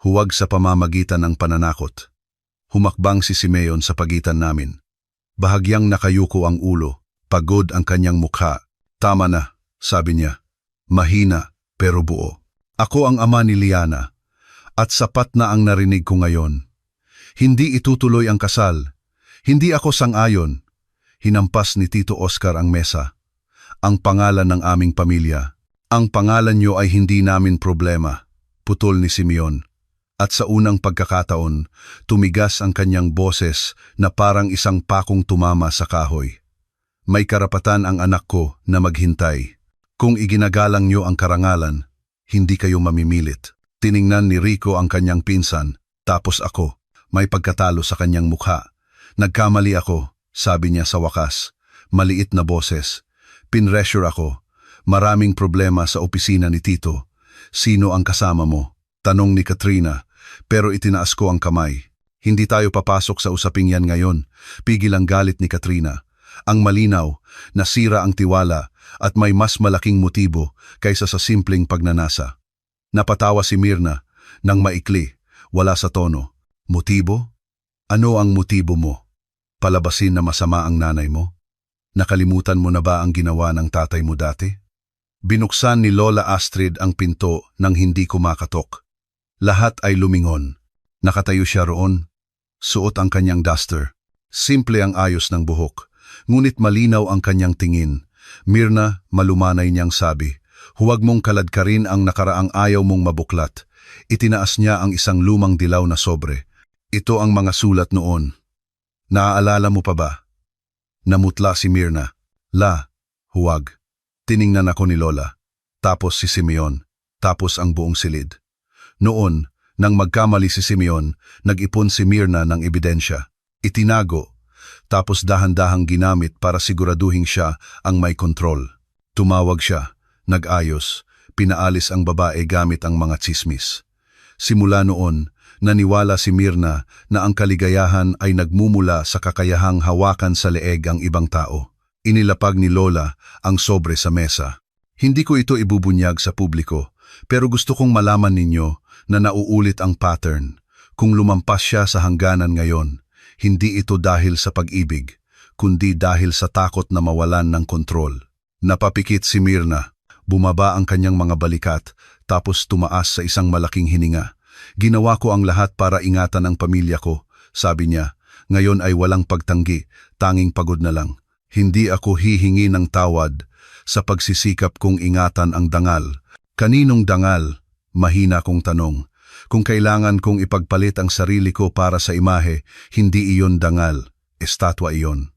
S1: Huwag sa pamamagitan ng pananakot. Humakbang si Simeon sa pagitan namin. Bahagyang nakayuko ang ulo, pagod ang kanyang mukha. Tama na, sabi niya. Mahina, pero buo. Ako ang ama ni Liana, at sapat na ang narinig ko ngayon. Hindi itutuloy ang kasal. Hindi ako sang-ayon. Hinampas ni Tito Oscar ang mesa. Ang pangalan ng aming pamilya. Ang pangalan niyo ay hindi namin problema, putol ni Simeon. At sa unang pagkakataon, tumigas ang kanyang boses na parang isang pakong tumama sa kahoy. May karapatan ang anak ko na maghintay. Kung iginagalang niyo ang karangalan, hindi kayo mamimilit. Tiningnan ni Rico ang kanyang pinsan, tapos ako. May pagkatalo sa kanyang mukha. Nagkamali ako, sabi niya sa wakas. Maliit na boses. Pinressure ako. Maraming problema sa opisina ni Tito. Sino ang kasama mo? Tanong ni Katrina, pero itinaas ko ang kamay. Hindi tayo papasok sa usaping yan ngayon. Pigil ang galit ni Katrina. Ang malinaw, nasira ang tiwala at may mas malaking motibo kaysa sa simpleng pagnanasa. Napatawa si Mirna nang maikli, wala sa tono. Motibo? Ano ang motibo mo? Palabasin na masama ang nanay mo? Nakalimutan mo na ba ang ginawa ng tatay mo dati? Binuksan ni Lola Astrid ang pinto nang hindi kumakatok. Lahat ay lumingon. Nakatayo siya roon. Suot ang kanyang duster. Simple ang ayos ng buhok, ngunit malinaw ang kanyang tingin. Mirna, malumanay niyang sabi, huwag mong kaladkarin ang nakaraang ayaw mong mabuklat. Itinaas niya ang isang lumang dilaw na sobre. Ito ang mga sulat noon. Naaalala mo pa ba? Namutla si Mirna. Huwag. Tiningnan ako ni Lola. Tapos si Simeon. Tapos ang buong silid. Noon, nang magkamali si Simeon, nag-ipon si Mirna ng ebidensya. Itinago. Tapos dahan-dahang ginamit para siguraduhin siya ang may kontrol. Tumawag siya. Nag-ayos. Pinaalis ang babae gamit ang mga tsismis. Simula noon, naniwala si Mirna na ang kaligayahan ay nagmumula sa kakayahang hawakan sa leeg ang ibang tao. Inilapag ni Lola ang sobre sa mesa. Hindi ko ito ibubunyag sa publiko, pero gusto kong malaman ninyo na nauulit ang pattern. Kung lumampas siya sa hangganan ngayon, hindi ito dahil sa pag-ibig, kundi dahil sa takot na mawalan ng kontrol. Napapikit si Mirna. Bumaba ang kanyang mga balikat, tapos tumaas sa isang malaking hininga. Ginawa ko ang lahat para ingatan ang pamilya ko, sabi niya. Ngayon ay walang pagtanggi, tanging pagod na lang. Hindi ako hihingi ng tawad sa pagsisikap kong ingatan ang dangal. Kaninong dangal? Mahina kong tanong. Kung kailangan kong ipagpalit ang sarili ko para sa imahe, hindi iyon dangal, estatwa iyon.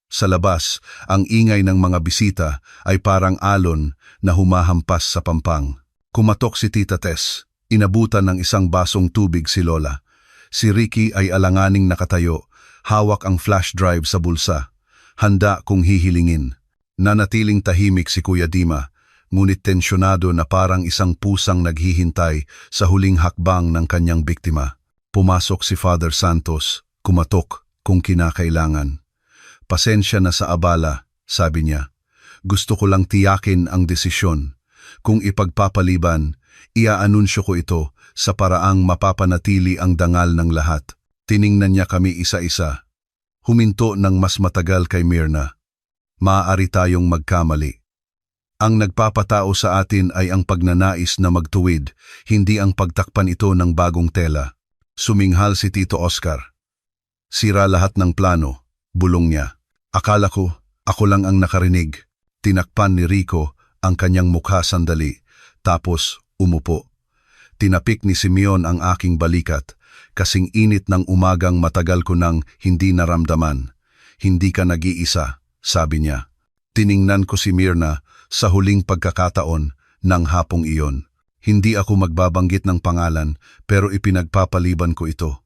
S1: Sa labas, ang ingay ng mga bisita ay parang alon na humahampas sa pampang. Kumatok si Tita Tess. Inabutan ng isang basong tubig si Lola. Si Ricky ay alanganing nakatayo, hawak ang flash drive sa bulsa. Handa kung hihilingin. Nanatiling tahimik si Kuya Dima, ngunit tensyonado na parang isang pusang naghihintay sa huling hakbang ng kanyang biktima. Pumasok si Father Santos, kumatok kung kinakailangan. Pasensya na sa abala, sabi niya. Gusto ko lang tiyakin ang desisyon. Kung ipagpapaliban, iaanunsyo ko ito sa paraang mapapanatili ang dangal ng lahat. Tiningnan niya kami isa-isa. Huminto ng mas matagal kay Mirna. Maaari tayong magkamali. Ang nagpapatao sa atin ay ang pagnanais na magtuwid, hindi ang pagtakpan ito ng bagong tela. Suminghal si Tito Oscar. Sira lahat ng plano, bulong niya. Akala ko, ako lang ang nakarinig. Tinakpan ni Rico ang kanyang mukha sandali, tapos umupo. Tinapik ni Simeon ang aking balikat, kasing init ng umagang matagal ko nang hindi naramdaman. Hindi ka nag-iisa, sabi niya. Tiningnan ko si Mirna sa huling pagkakataon ng hapong iyon. Hindi ako magbabanggit ng pangalan, pero ipinagpapaliban ko ito.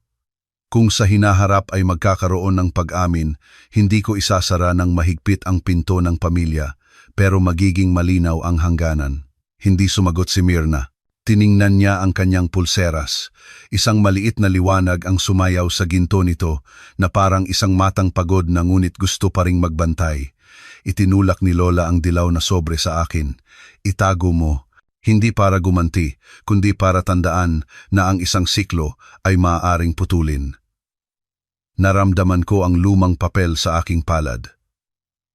S1: Kung sa hinaharap ay magkakaroon ng pag-amin, hindi ko isasara ng mahigpit ang pinto ng pamilya, pero magiging malinaw ang hangganan. Hindi sumagot si Mirna. Tiningnan niya ang kanyang pulseras. Isang maliit na liwanag ang sumayaw sa ginto nito na parang isang matang pagod na ngunit gusto pa ring magbantay. Itinulak ni Lola ang dilaw na sobre sa akin. Itago mo. Hindi para gumanti, kundi para tandaan na ang isang siklo ay maaaring putulin. Naramdaman ko ang lumang papel sa aking palad.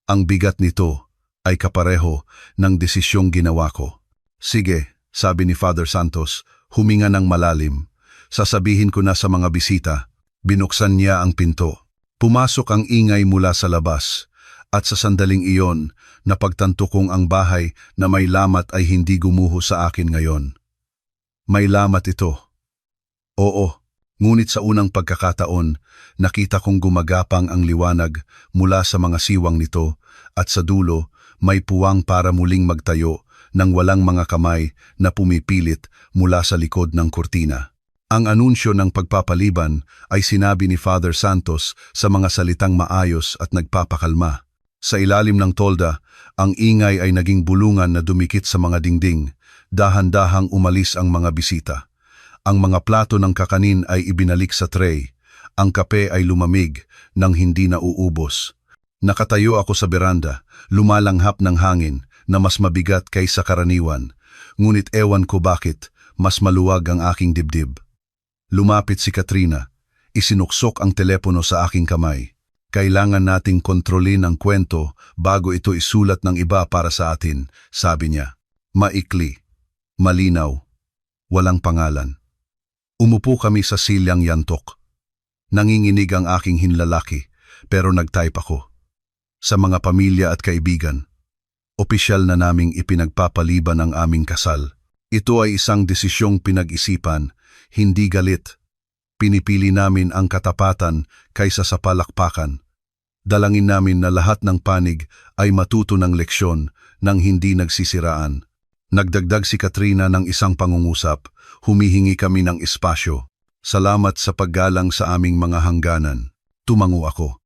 S1: Ang bigat nito ay kapareho ng desisyong ginawa ko. Sige, sabi ni Father Santos, huminga ng malalim. Sasabihin ko na sa mga bisita. Binuksan niya ang pinto. Pumasok ang ingay mula sa labas. At sa sandaling iyon, napagtanto kong ang bahay na may lamat ay hindi gumuho sa akin ngayon. May lamat ito. Oo, ngunit sa unang pagkakataon, nakita kong gumagapang ang liwanag mula sa mga siwang nito at sa dulo may puwang para muling magtayo nang walang mga kamay na pumipilit mula sa likod ng kurtina. Ang anunsyo ng pagpapaliban ay sinabi ni Father Santos sa mga salitang maayos at nagpapakalma. Sa ilalim ng tolda, ang ingay ay naging bulungan na dumikit sa mga dingding, dahan-dahang umalis ang mga bisita. Ang mga plato ng kakanin ay ibinalik sa tray. Ang kape ay lumamig nang hindi nauubos. Nakatayo ako sa beranda, lumalanghap ng hangin na mas mabigat kaysa karaniwan. Ngunit ewan ko bakit, mas maluwag ang aking dibdib. Lumapit si Katrina. Isinuksok ang telepono sa aking kamay. Kailangan nating kontrolin ang kwento bago ito isulat ng iba para sa atin, sabi niya. Maikli, malinaw, walang pangalan. Umupo kami sa silyang yantok. Nanginginig ang aking hinlalaki, pero nag-type ako. Sa mga pamilya at kaibigan, opisyal na naming ipinagpapaliban ang aming kasal. Ito ay isang desisyong pinag-isipan, hindi galit. Pinipili namin ang katapatan kaysa sa palakpakan. Dalangin namin na lahat ng panig ay matuto ng leksyon nang hindi nagsisiraan. Nagdagdag si Katrina ng isang pangungusap, humihingi kami ng espasyo. Salamat sa paggalang sa aming mga hangganan. Tumango ako.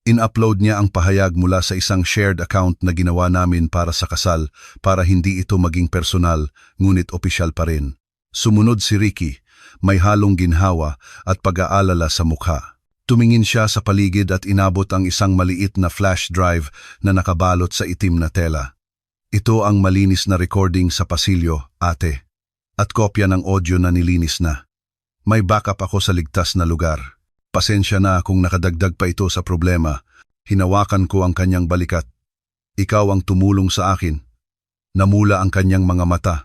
S1: In-upload niya ang pahayag mula sa isang shared account na ginawa namin para sa kasal para hindi ito maging personal, ngunit opisyal pa rin. Sumunod si Ricky. May halong ginhawa at pag-aalala sa mukha. Tumingin siya sa paligid at inabot ang isang maliit na flash drive na nakabalot sa itim na tela. Ito ang malinis na recording sa pasilyo, ate. At kopya ng audio na nilinis na. May backup ako sa ligtas na lugar. Pasensya na kung nakadagdag pa ito sa problema. Hinawakan ko ang kanyang balikat. Ikaw ang tumulong sa akin. Namula ang kanyang mga mata.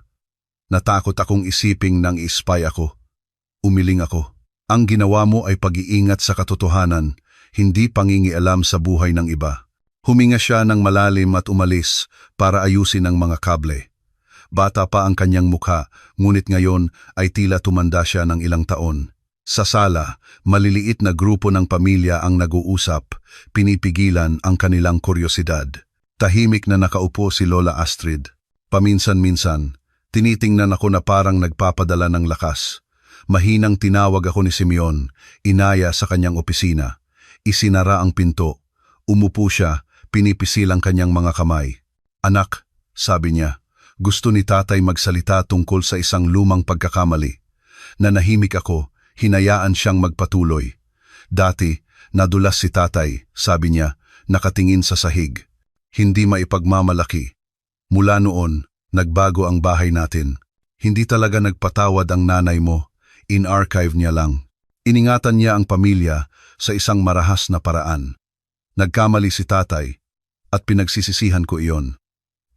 S1: Natakot akong isiping nang ispy ako. Umiling ako. Ang ginawa mo ay pag-iingat sa katotohanan, hindi pangingialam sa buhay ng iba. Huminga siya ng malalim at umalis para ayusin ang mga kable. Bata pa ang kanyang mukha, ngunit ngayon ay tila tumanda siya ng ilang taon. Sa sala, maliliit na grupo ng pamilya ang nag-uusap, pinipigilan ang kanilang kuryosidad. Tahimik na nakaupo si Lola Astrid. Paminsan-minsan, tinitingnan ako na parang nagpapadala ng lakas. Mahinang tinawag ako ni Simeon, inaya sa kanyang opisina. Isinara ang pinto. Umupo siya, pinipisil ang kanyang mga kamay. Anak, sabi niya, gusto ni tatay magsalita tungkol sa isang lumang pagkakamali. Nanahimik ako, hinayaan siyang magpatuloy. Dati, nadulas si tatay, sabi niya, nakatingin sa sahig. Hindi maipagmamalaki. Mula noon, nagbago ang bahay natin. Hindi talaga nagpatawad ang nanay mo. In-archive niya lang. Iningatan niya ang pamilya sa isang marahas na paraan. Nagkamali si tatay at pinagsisisihan ko iyon.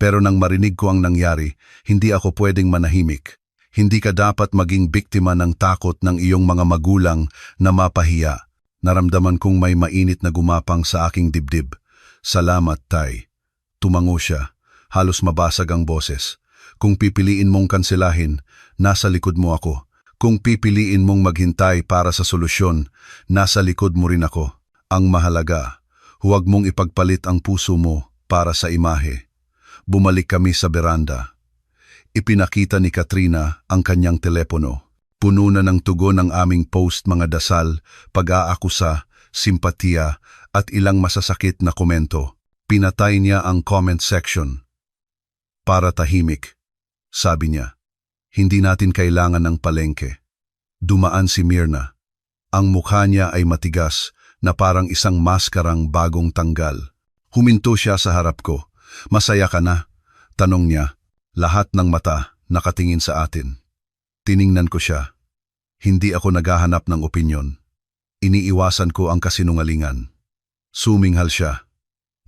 S1: Pero nang marinig ko ang nangyari, hindi ako pwedeng manahimik. Hindi ka dapat maging biktima ng takot ng iyong mga magulang na mapahiya. Naramdaman kong may mainit na gumapang sa aking dibdib. Salamat, tay. Tumango siya. Halos mabasag ang boses. Kung pipiliin mong kanselahin, nasa likod mo ako. Kung pipiliin mong maghintay para sa solusyon, nasa likod mo rin ako. Ang mahalaga, huwag mong ipagpalit ang puso mo para sa imahe. Bumalik kami sa beranda. Ipinakita ni Katrina ang kanyang telepono. Puno na ng tugon ang aming post, mga dasal, pag-aakusa, simpatiya at ilang masasakit na komento. Pinatay niya ang comment section. Para tahimik, sabi niya. Hindi natin kailangan ng palengke. Dumaan si Mirna. Ang mukha niya ay matigas na parang isang maskarang bagong tanggal. Huminto siya sa harap ko. Masaya ka na? Tanong niya. Lahat ng mata nakatingin sa atin. Tiningnan ko siya. Hindi ako naghahanap ng opinyon. Iniiwasan ko ang kasinungalingan. Suminghal siya.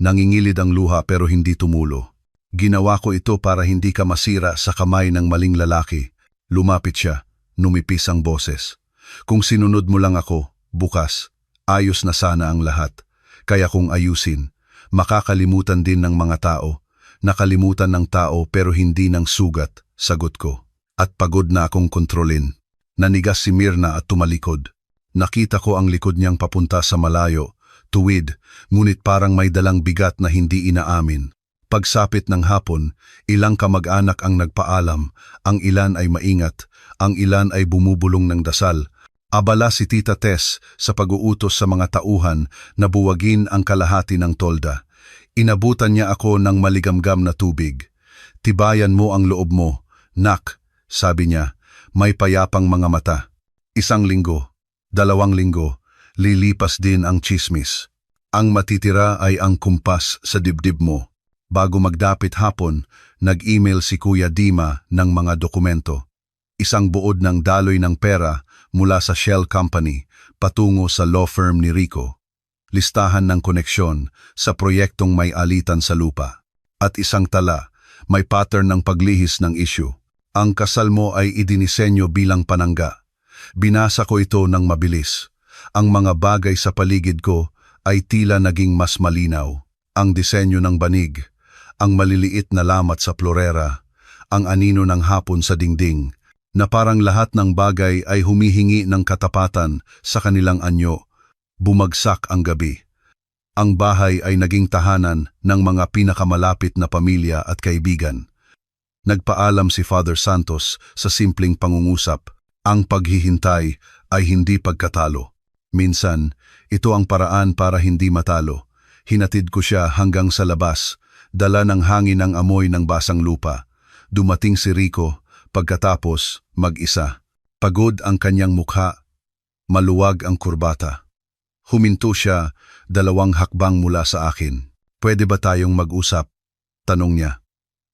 S1: Nangingilid ang luha pero hindi tumulo. Ginawa ko ito para hindi ka masira sa kamay ng maling lalaki. Lumapit siya, numipis ang boses. Kung sinunod mo lang ako, bukas, ayos na sana ang lahat. Kaya kung ayusin, makakalimutan din ng mga tao. Nakalimutan ng tao pero hindi ng sugat, sagot ko. At pagod na akong kontrolin. Nanigas si Mirna at tumalikod. Nakita ko ang likod niyang papunta sa malayo, tuwid, ngunit parang may dalang bigat na hindi inaamin. Pagsapit ng hapon, ilang kamag-anak ang nagpaalam, ang ilan ay maingat, ang ilan ay bumubulong ng dasal. Abala si Tita Tess sa pag-uutos sa mga tauhan na buwagin ang kalahati ng tolda. Inabutan niya ako ng maligamgam na tubig. Tibayan mo ang loob mo, nak, sabi niya, may payapang mga mata. 1 linggo, 2 linggo, lilipas din ang tsismis. Ang matitira ay ang kumpas sa dibdib mo. Bago magdapit hapon, nag-email si Kuya Dima ng mga dokumento. 1 buod ng daloy ng pera mula sa Shell Company patungo sa law firm ni Rico. Listahan ng koneksyon sa proyektong may alitan sa lupa. At 1 tala, may pattern ng paglihis ng issue. Ang kasal mo ay idinisenyo bilang panangga. Binasa ko ito ng mabilis. Ang mga bagay sa paligid ko ay tila naging mas malinaw. Ang disenyo ng banig, ang maliliit na lamat sa florera, ang anino ng hapon sa dingding, na parang lahat ng bagay ay humihingi ng katapatan sa kanilang anyo. Bumagsak ang gabi. Ang bahay ay naging tahanan ng mga pinakamalapit na pamilya at kaibigan. Nagpaalam si Father Santos sa simpleng pangungusap. Ang paghihintay ay hindi pagkatalo. Minsan, ito ang paraan para hindi matalo. Hinatid ko siya hanggang sa labas. Dala ng hangin ang amoy ng basang lupa. Dumating si Rico, pagkatapos mag-isa. Pagod ang kanyang mukha, maluwag ang kurbata. Huminto siya 2 hakbang mula sa akin. Pwede ba tayong mag-usap? Tanong niya.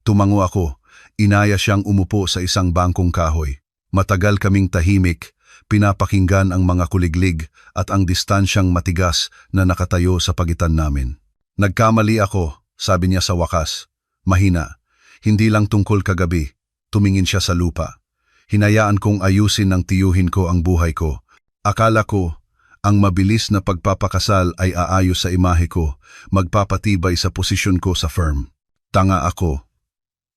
S1: Tumango ako, inaya siyang umupo sa isang bangkong kahoy. Matagal kaming tahimik, pinapakinggan ang mga kuliglig at ang distansyang matigas na nakatayo sa pagitan namin. Nagkamali ako, sabi niya sa wakas. Mahina, hindi lang tungkol kagabi. Tumingin siya sa lupa. Hinayaan kong ayusin ng tiyuhin ko ang buhay ko. Akala ko, ang mabilis na pagpapakasal ay aayos sa imahe ko, magpapatibay sa posisyon ko sa firm. Tanga ako.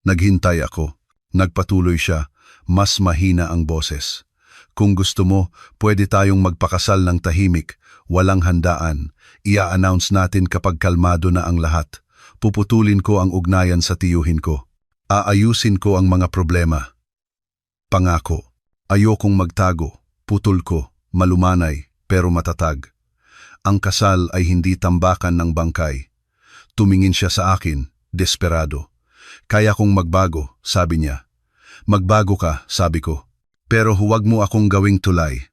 S1: Naghintay ako. Nagpatuloy siya, mas mahina ang boses. Kung gusto mo, pwede tayong magpakasal ng tahimik, walang handaan. Ia-announce natin kapag kalmado na ang lahat. Puputulin ko ang ugnayan sa tiyuhin ko. Aayusin ko ang mga problema. Pangako, ayokong magtago, putol ko, malumanay, pero matatag. Ang kasal ay hindi tambakan ng bangkay. Tumingin siya sa akin, desperado. Kaya kong magbago, sabi niya. Magbago ka, sabi ko. Pero huwag mo akong gawing tulay.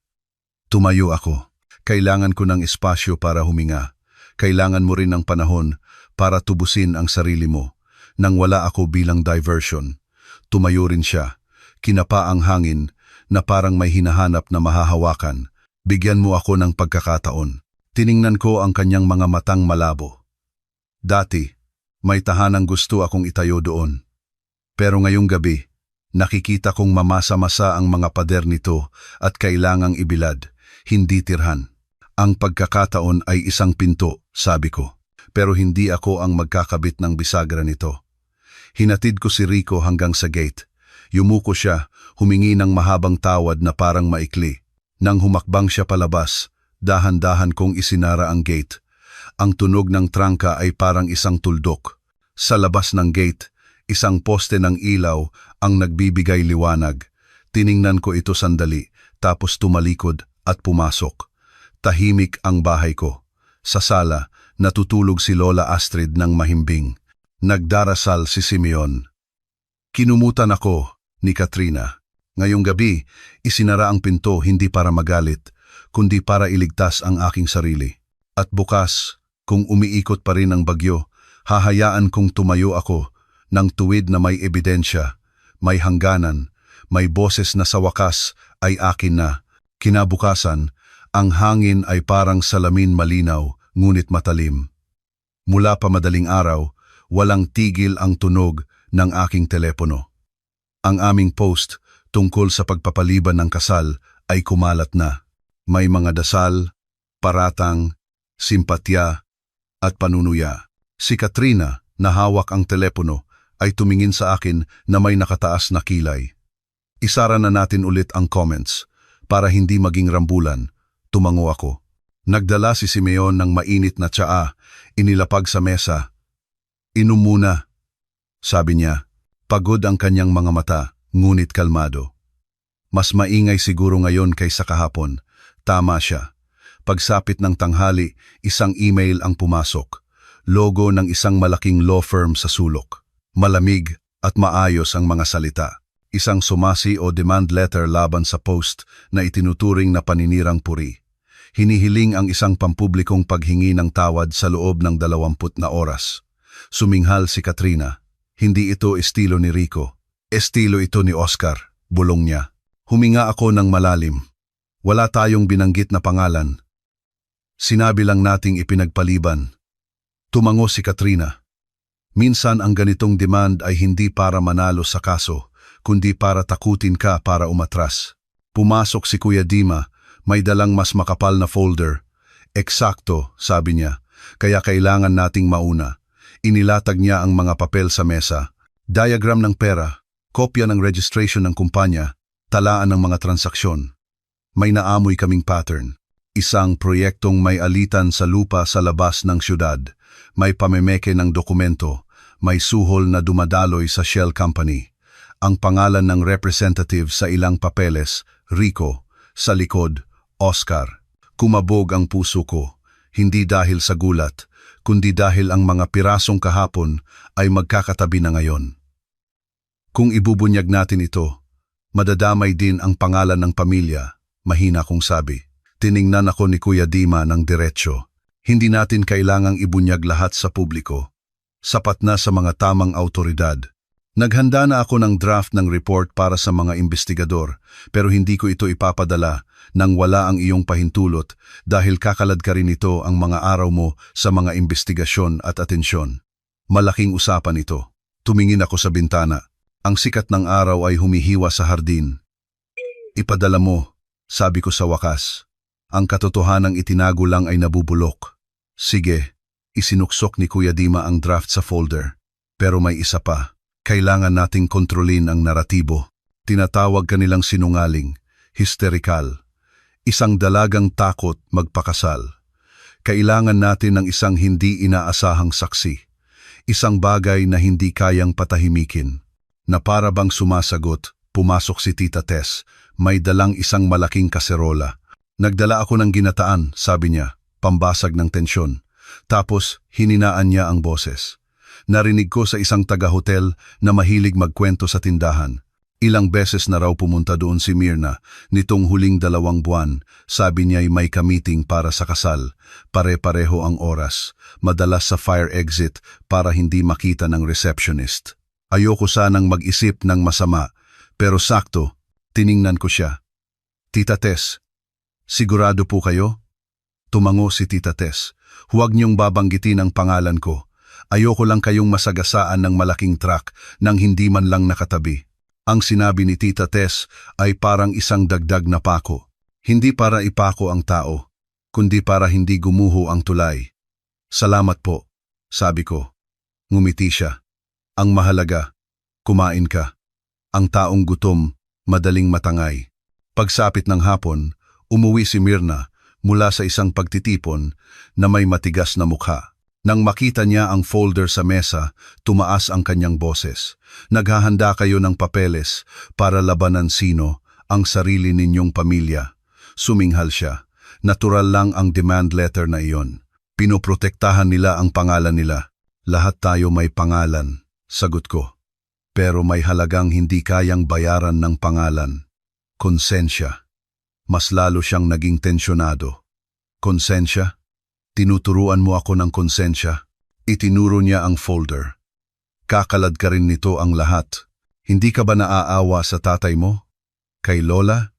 S1: Tumayo ako. Kailangan ko ng espasyo para huminga. Kailangan mo rin ng panahon para tubusin ang sarili mo. Nang wala ako bilang diversion. Tumayo rin siya. Kinapa ang hangin na parang may hinahanap na mahahawakan. Bigyan mo ako ng pagkakataon. Tiningnan ko ang kanyang mga matang malabo. Dati, may tahanang gusto akong itayo doon. Pero ngayong gabi, nakikita kong mamasa-masa ang mga pader nito at kailangang ibilad, hindi tirhan. Ang pagkakataon ay 1 pinto, sabi ko. Pero hindi ako ang magkakabit ng bisagra nito. Hinatid ko si Rico hanggang sa gate. Yumuko siya, humingi ng mahabang tawad na parang maikli. Nang humakbang siya palabas, dahan-dahan kong isinara ang gate. Ang tunog ng trangka ay parang isang tuldok. Sa labas ng gate, isang poste ng ilaw ang nagbibigay liwanag. Tiningnan ko ito sandali, tapos tumalikod at pumasok. Tahimik ang bahay ko. Sa sala, natutulog si Lola Astrid ng mahimbing. Nagdarasal si Simeon. Kinumutan ako ni Katrina. Ngayong gabi, isinara ang pinto hindi para magalit, kundi para iligtas ang aking sarili. At bukas, kung umiikot pa rin ang bagyo, hahayaan kong tumayo ako ng tuwid na may ebidensya, may hangganan, may boses na sa wakas ay akin na. Kinabukasan, ang hangin ay parang salamin malinaw, ngunit matalim. Mula pa madaling araw, walang tigil ang tunog ng aking telepono. Ang aming post tungkol sa pagpapaliban ng kasal ay kumalat na. May mga dasal, paratang, simpatya, at panunuya. Si Katrina, na hawak ang telepono, ay tumingin sa akin na may nakataas na kilay. Isara na natin ulit ang comments. Para hindi maging rambulan, tumango ako. Nagdala si Simeon ng mainit na tsaa, inilapag sa mesa. Inom muna, sabi niya. Pagod ang kanyang mga mata, ngunit kalmado. Mas maingay siguro ngayon kaysa kahapon. Tama siya. Pagsapit ng tanghali, isang email ang pumasok. Logo ng isang malaking law firm sa sulok. Malamig at maayos ang mga salita. Isang sumasi o demand letter laban sa post na itinuturing na paninirang puri. Hinihiling ang isang pampublikong paghingi ng tawad sa loob ng 20 na oras. Suminghal si Katrina. Hindi ito estilo ni Rico. Estilo ito ni Oscar, bulong niya. Huminga ako ng malalim. Wala tayong binanggit na pangalan. Sinabi lang nating ipinagpaliban. Tumango si Katrina. Minsan ang ganitong demand ay hindi para manalo sa kaso, kundi para takutin ka para umatras. Pumasok si Kuya Dima, may dalang mas makapal na folder. Eksakto, sabi niya, kaya kailangan nating mauna. Inilatag niya ang mga papel sa mesa. Diagram ng pera, kopya ng registration ng kumpanya, talaan ng mga transaksyon. May naamoy kaming pattern. Isang proyektong may alitan sa lupa sa labas ng syudad. May pamemeke ng dokumento. May suhol na dumadaloy sa shell company. Ang pangalan ng representative sa ilang papeles, Rico, sa likod, Oscar. Kumabog ang puso ko, hindi dahil sa gulat, kundi dahil ang mga pirasong kahapon ay magkakatabi na ngayon. Kung ibubunyag natin ito, madadamay din ang pangalan ng pamilya, mahina kong sabi. Tiningnan ako ni Kuya Dima ng diretsyo. Hindi natin kailangang ibunyag lahat sa publiko. Sapat na sa mga tamang autoridad. Naghanda na ako ng draft ng report para sa mga investigador, pero hindi ko ito ipapadala nang wala ang iyong pahintulot dahil kakalad ka rin ito ang mga araw mo sa mga investigasyon at atensyon. Malaking usapan ito. Tumingin ako sa bintana. Ang sikat ng araw ay humihiwa sa hardin. Ipadala mo, sabi ko sa wakas. Ang katotohanang itinago lang ay nabubulok. Sige, isinuksok ni Kuya Dima ang draft sa folder. Pero may isa pa. Kailangan nating kontrolin ang naratibo. Tinatawag kanilang sinungaling, hysterikal. Isang dalagang takot magpakasal. Kailangan natin ng isang hindi inaasahang saksi. Isang bagay na hindi kayang patahimikin. Na para bang sumasagot, pumasok si Tita Tess, may dalang isang malaking kaserola. Nagdala ako ng ginataan, sabi niya, pambasag ng tensyon. Tapos hininaan niya ang boses. Narinig ko sa isang taga-hotel na mahilig magkwento sa tindahan. Ilang beses na raw pumunta doon si Mirna, nitong huling 2 buwan, sabi niya'y may ka-meeting para sa kasal. Pare-pareho ang oras, madalas sa fire exit para hindi makita ng receptionist. Ayoko sanang mag-isip ng masama, pero sakto, tiningnan ko siya. Tita Tess, sigurado po kayo? Tumango si Tita Tess. Huwag niyong babanggitin ang pangalan ko. Ayoko lang kayong masagasaan ng malaking truck nang hindi man lang nakatabi. Ang sinabi ni Tita Tess ay parang isang dagdag na pako. Hindi para ipako ang tao, kundi para hindi gumuho ang tulay. Salamat po, sabi ko. Ngumiti siya. Ang mahalaga, kumain ka. Ang taong gutom, madaling matangay. Pagsapit ng hapon, umuwi si Mirna mula sa isang pagtitipon na may matigas na mukha. Nang makita niya ang folder sa mesa, tumaas ang kanyang boses. Naghahanda kayo ng papeles para labanan sino, ang sarili ninyong pamilya. Suminghal siya. Natural lang ang demand letter na iyon. Pinoprotektahan nila ang pangalan nila. Lahat tayo may pangalan, sagot ko. Pero may halagang hindi kayang bayaran ng pangalan. Konsensya. Mas lalo siyang naging tensyonado. Konsensya? Tinuturuan mo ako ng konsensya. Itinuro niya ang folder. Kakalad ka rin nito ang lahat. Hindi ka ba naaawa sa tatay mo? Kay Lola?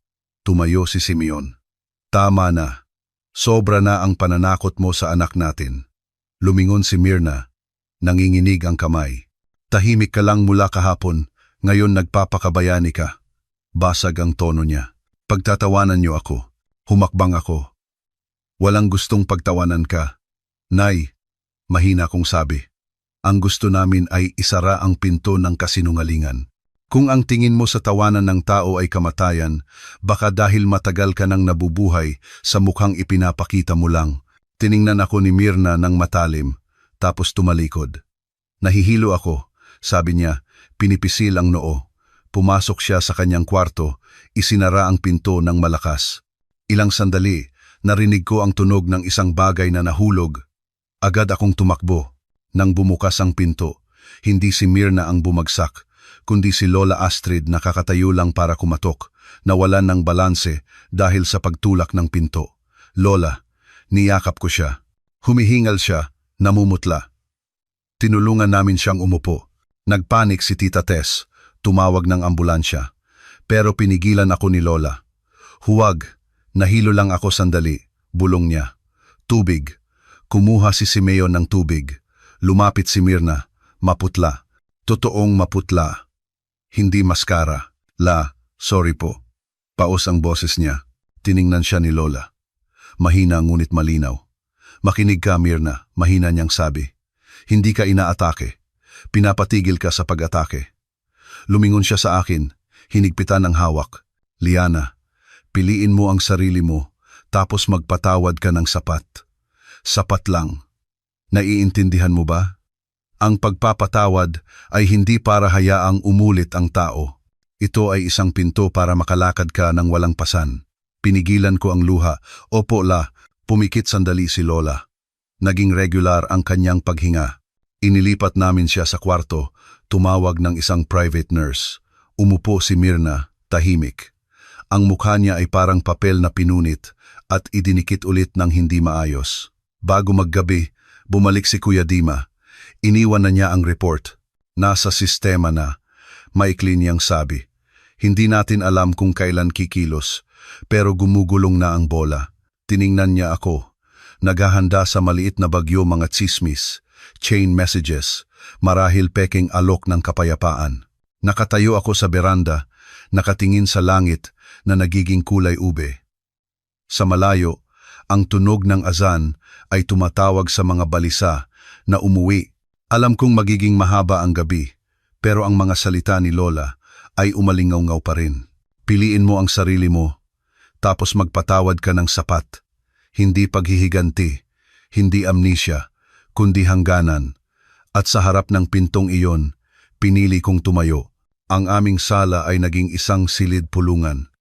S1: Tumayo si Simeon. Tama na. Sobra na ang pananakot mo sa anak natin. Lumingon si Mirna. Nanginginig ang kamay. Tahimik ka lang mula kahapon, ngayon nagpapakabayani ka. Basag ang tono niya. Pagtatawanan niyo ako. Humakbang ako. Walang gustong pagtawanan ka. Nay, mahina kong sabi. Ang gusto namin ay isara ang pinto ng kasinungalingan. Kung ang tingin mo sa tawanan ng tao ay kamatayan, baka dahil matagal ka nang nabubuhay sa mukhang ipinapakita mo lang. Tiningnan ako ni Myrna ng matalim, tapos tumalikod. Nahihilo ako, sabi niya, pinipisil ang noo. Pumasok siya sa kanyang kwarto, isinara ang pinto ng malakas. Ilang sandali, narinig ko ang tunog ng isang bagay na nahulog. Agad akong tumakbo. Nang bumukas ang pinto, hindi si Myrna ang bumagsak, kundi si Lola Astrid na kakatayo lang para kumatok, nawalan ng balanse dahil sa pagtulak ng pinto. Lola, niyakap ko siya. Humihingal siya, namumutla. Tinulungan namin siyang umupo. Nagpanik si Tita Tess, tumawag ng ambulansya. Pero pinigilan ako ni Lola. Huwag, nahilo lang ako sandali, bulong niya. Tubig. Kumuha si Simeon ng tubig. Lumapit si Myrna, maputla. Totoong maputla. Hindi maskara. La, sorry po. Paos ang boses niya. Tiningnan siya ni Lola. Mahina ngunit malinaw. Makinig ka, Myrna, mahina niyang sabi. Hindi ka inaatake. Pinapatigil ka sa pag-atake. Lumingon siya sa akin, hinigpitan ng hawak. Liana, piliin mo ang sarili mo, tapos magpatawad ka ng sapat. Sapat lang. Naiintindihan mo ba? Ang pagpapatawad ay hindi para hayaang umulit ang tao. Ito ay isang pinto para makalakad ka ng walang pasan. Pinigilan ko ang luha. Opo la, pumikit sandali si Lola. Naging regular ang kanyang paghinga. Inilipat namin siya sa kwarto, tumawag ng isang private nurse. Umupo si Myrna, tahimik. Ang mukha niya ay parang papel na pinunit at idinikit ulit ng hindi maayos. Bago maggabi, bumalik si Kuya Dima. Iniwan na niya ang report. Nasa sistema na. Maikli niyang sabi. Hindi natin alam kung kailan kikilos, pero gumugulong na ang bola. Tiningnan niya ako. Naghahanda sa maliit na bagyo mga tsismis, chain messages, marahil peking alok ng kapayapaan. Nakatayo ako sa beranda, nakatingin sa langit na nagiging kulay ube. Sa malayo, ang tunog ng azan ay tumatawag sa mga balisa na umuwi. Alam kong magiging mahaba ang gabi, pero ang mga salita ni Lola ay umalingaw-ngaw pa rin. Piliin mo ang sarili mo, tapos magpatawad ka ng sapat. Hindi paghihiganti, hindi amnesia, kundi hangganan. At sa harap ng pintong iyon, pinili kong tumayo. Ang aming sala ay naging isang silid pulungan.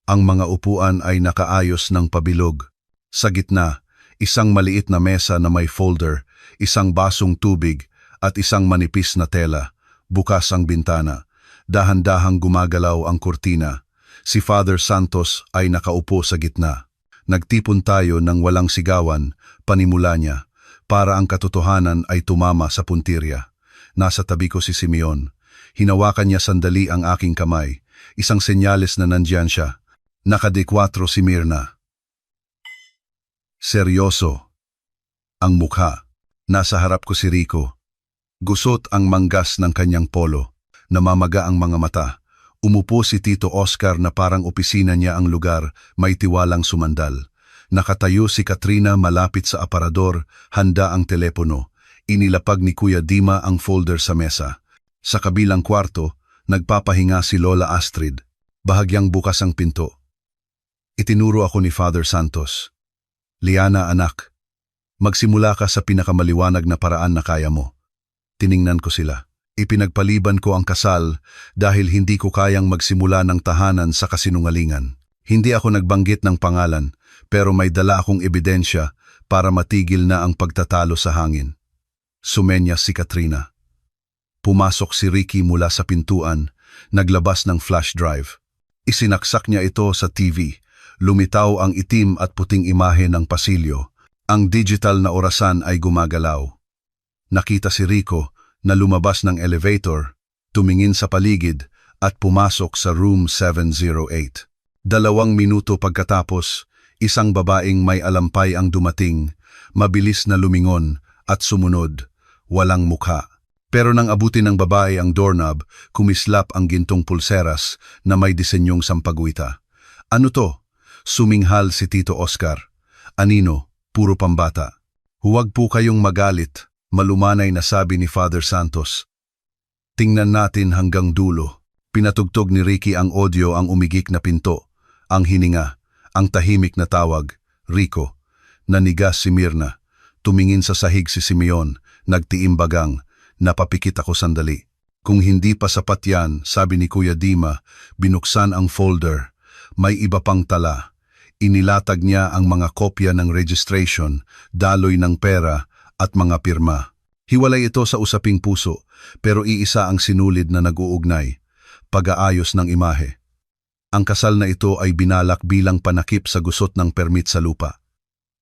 S1: Ang mga upuan ay nakaayos ng pabilog. Sa gitna, isang maliit na mesa na may folder, isang basong tubig at isang manipis na tela. Bukas ang bintana. Dahan-dahang gumagalaw ang kurtina. Si Father Santos ay nakaupo sa gitna. Nagtipon tayo ng walang sigawan, panimula niya, para ang katotohanan ay tumama sa puntirya. Nasa tabi ko si Simeon. Hinawakan niya sandali ang aking kamay, isang senyales na nandyan siya. Nakadikwatro si Myrna. Seryoso. Ang mukha. Nasa harap ko si Rico. Gusot ang manggas ng kanyang polo. Namamaga ang mga mata. Umupo si Tito Oscar na parang opisina niya ang lugar, may tiwalang sumandal. Nakatayo si Katrina malapit sa aparador, handa ang telepono. Inilapag ni Kuya Dima ang folder sa mesa. Sa kabilang kwarto, nagpapahinga si Lola Astrid. Bahagyang bukas ang pinto. Itinuro ako ni Father Santos. Liana anak, magsimula ka sa pinakamaliwanag na paraan na kaya mo. Tiningnan ko sila. Ipinagpaliban ko ang kasal dahil hindi ko kayang magsimula ng tahanan sa kasinungalingan. Hindi ako nagbanggit ng pangalan, pero may dala akong ebidensya para matigil na ang pagtatalo sa hangin. Sumenya si Katrina. Pumasok si Ricky mula sa pintuan, naglabas ng flash drive. Isinaksak niya ito sa TV. Lumitaw ang itim at puting imahe ng pasilyo. Ang digital na orasan ay gumagalaw. Nakita si Rico na lumabas ng elevator, tumingin sa paligid at pumasok sa room 708. 2 minuto pagkatapos, isang babaeng may alampay ang dumating, mabilis na lumingon at sumunod. walang mukha. Pero nang abutin ng babae ang doorknob, kumislap ang gintong pulseras na may disenyong sampagwita. Ano to? Suminghal si Tito Oscar. Anino, puro pambata. Huwag po kayong magalit, malumanay na sabi ni Father Santos. Tingnan natin hanggang dulo. Pinatugtog ni Ricky ang audio, ang umigik na pinto, ang hininga, ang tahimik na tawag, Rico. Nanigas si Mirna. Tumingin sa sahig si Simeon, nagtiimbagang. Napapikit ako sandali. Kung hindi pa sapat yan, sabi ni Kuya Dima, binuksan ang folder. May iba pang tala. Inilatag niya ang mga kopya ng registration, daloy ng pera at mga pirma. Hiwalay ito sa usaping puso, pero iisa ang sinulid na nag-uugnay, pag-aayos ng imahe. Ang kasal na ito ay binalak bilang panakip sa gusot ng permit sa lupa.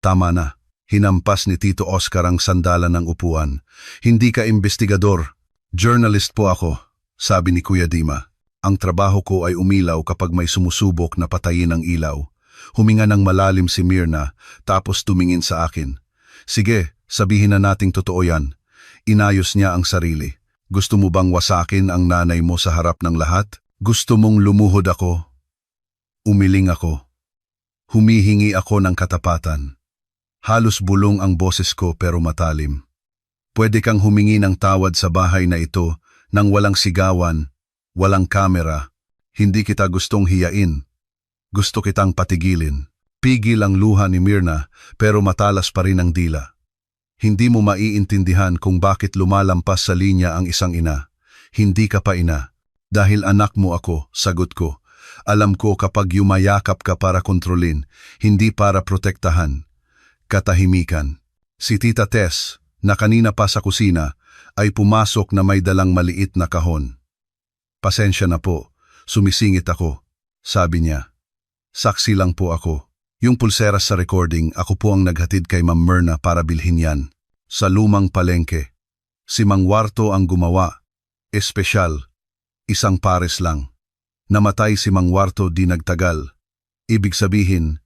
S1: Tama na. Hinampas ni Tito Oscar ang sandalan ng upuan. Hindi ka investigador. Journalist po ako, sabi ni Kuya Dima. Ang trabaho ko ay umilaw kapag may sumusubok na patayin ang ilaw. Huminga ng malalim si Mirna, tapos tumingin sa akin. Sige, sabihin na nating totoo yan. Inayos niya ang sarili. Gusto mo bang wasakin ang nanay mo sa harap ng lahat? Gusto mong lumuhod ako? Umiling ako. Humihingi ako ng katapatan. Halos bulong ang boses ko pero matalim. Pwede kang humingi ng tawad sa bahay na ito nang walang sigawan, walang kamera. Hindi kita gustong hiyain. Gusto kitang patigilin. Pigil ang luha ni Mirna pero matalas pa rin ang dila. Hindi mo maiintindihan kung bakit lumalampas sa linya ang isang ina. Hindi ka pa ina. Dahil anak mo ako, sagot ko. Alam ko kapag yumayakap ka para kontrolin, hindi para protektahan. Katahimikan. Si Tita Tess, na kanina pa sa kusina, ay pumasok na may dalang maliit na kahon. Pasensya na po, sumisingit ako, sabi niya. Saksi lang po ako. Yung pulseras sa recording, ako po ang naghatid kay Ma'am Mirna para bilhin yan. Sa lumang palengke. Si Mang Warto ang gumawa. Espesyal. Isang pares lang. Namatay si Mang Warto di nagtagal. Ibig sabihin,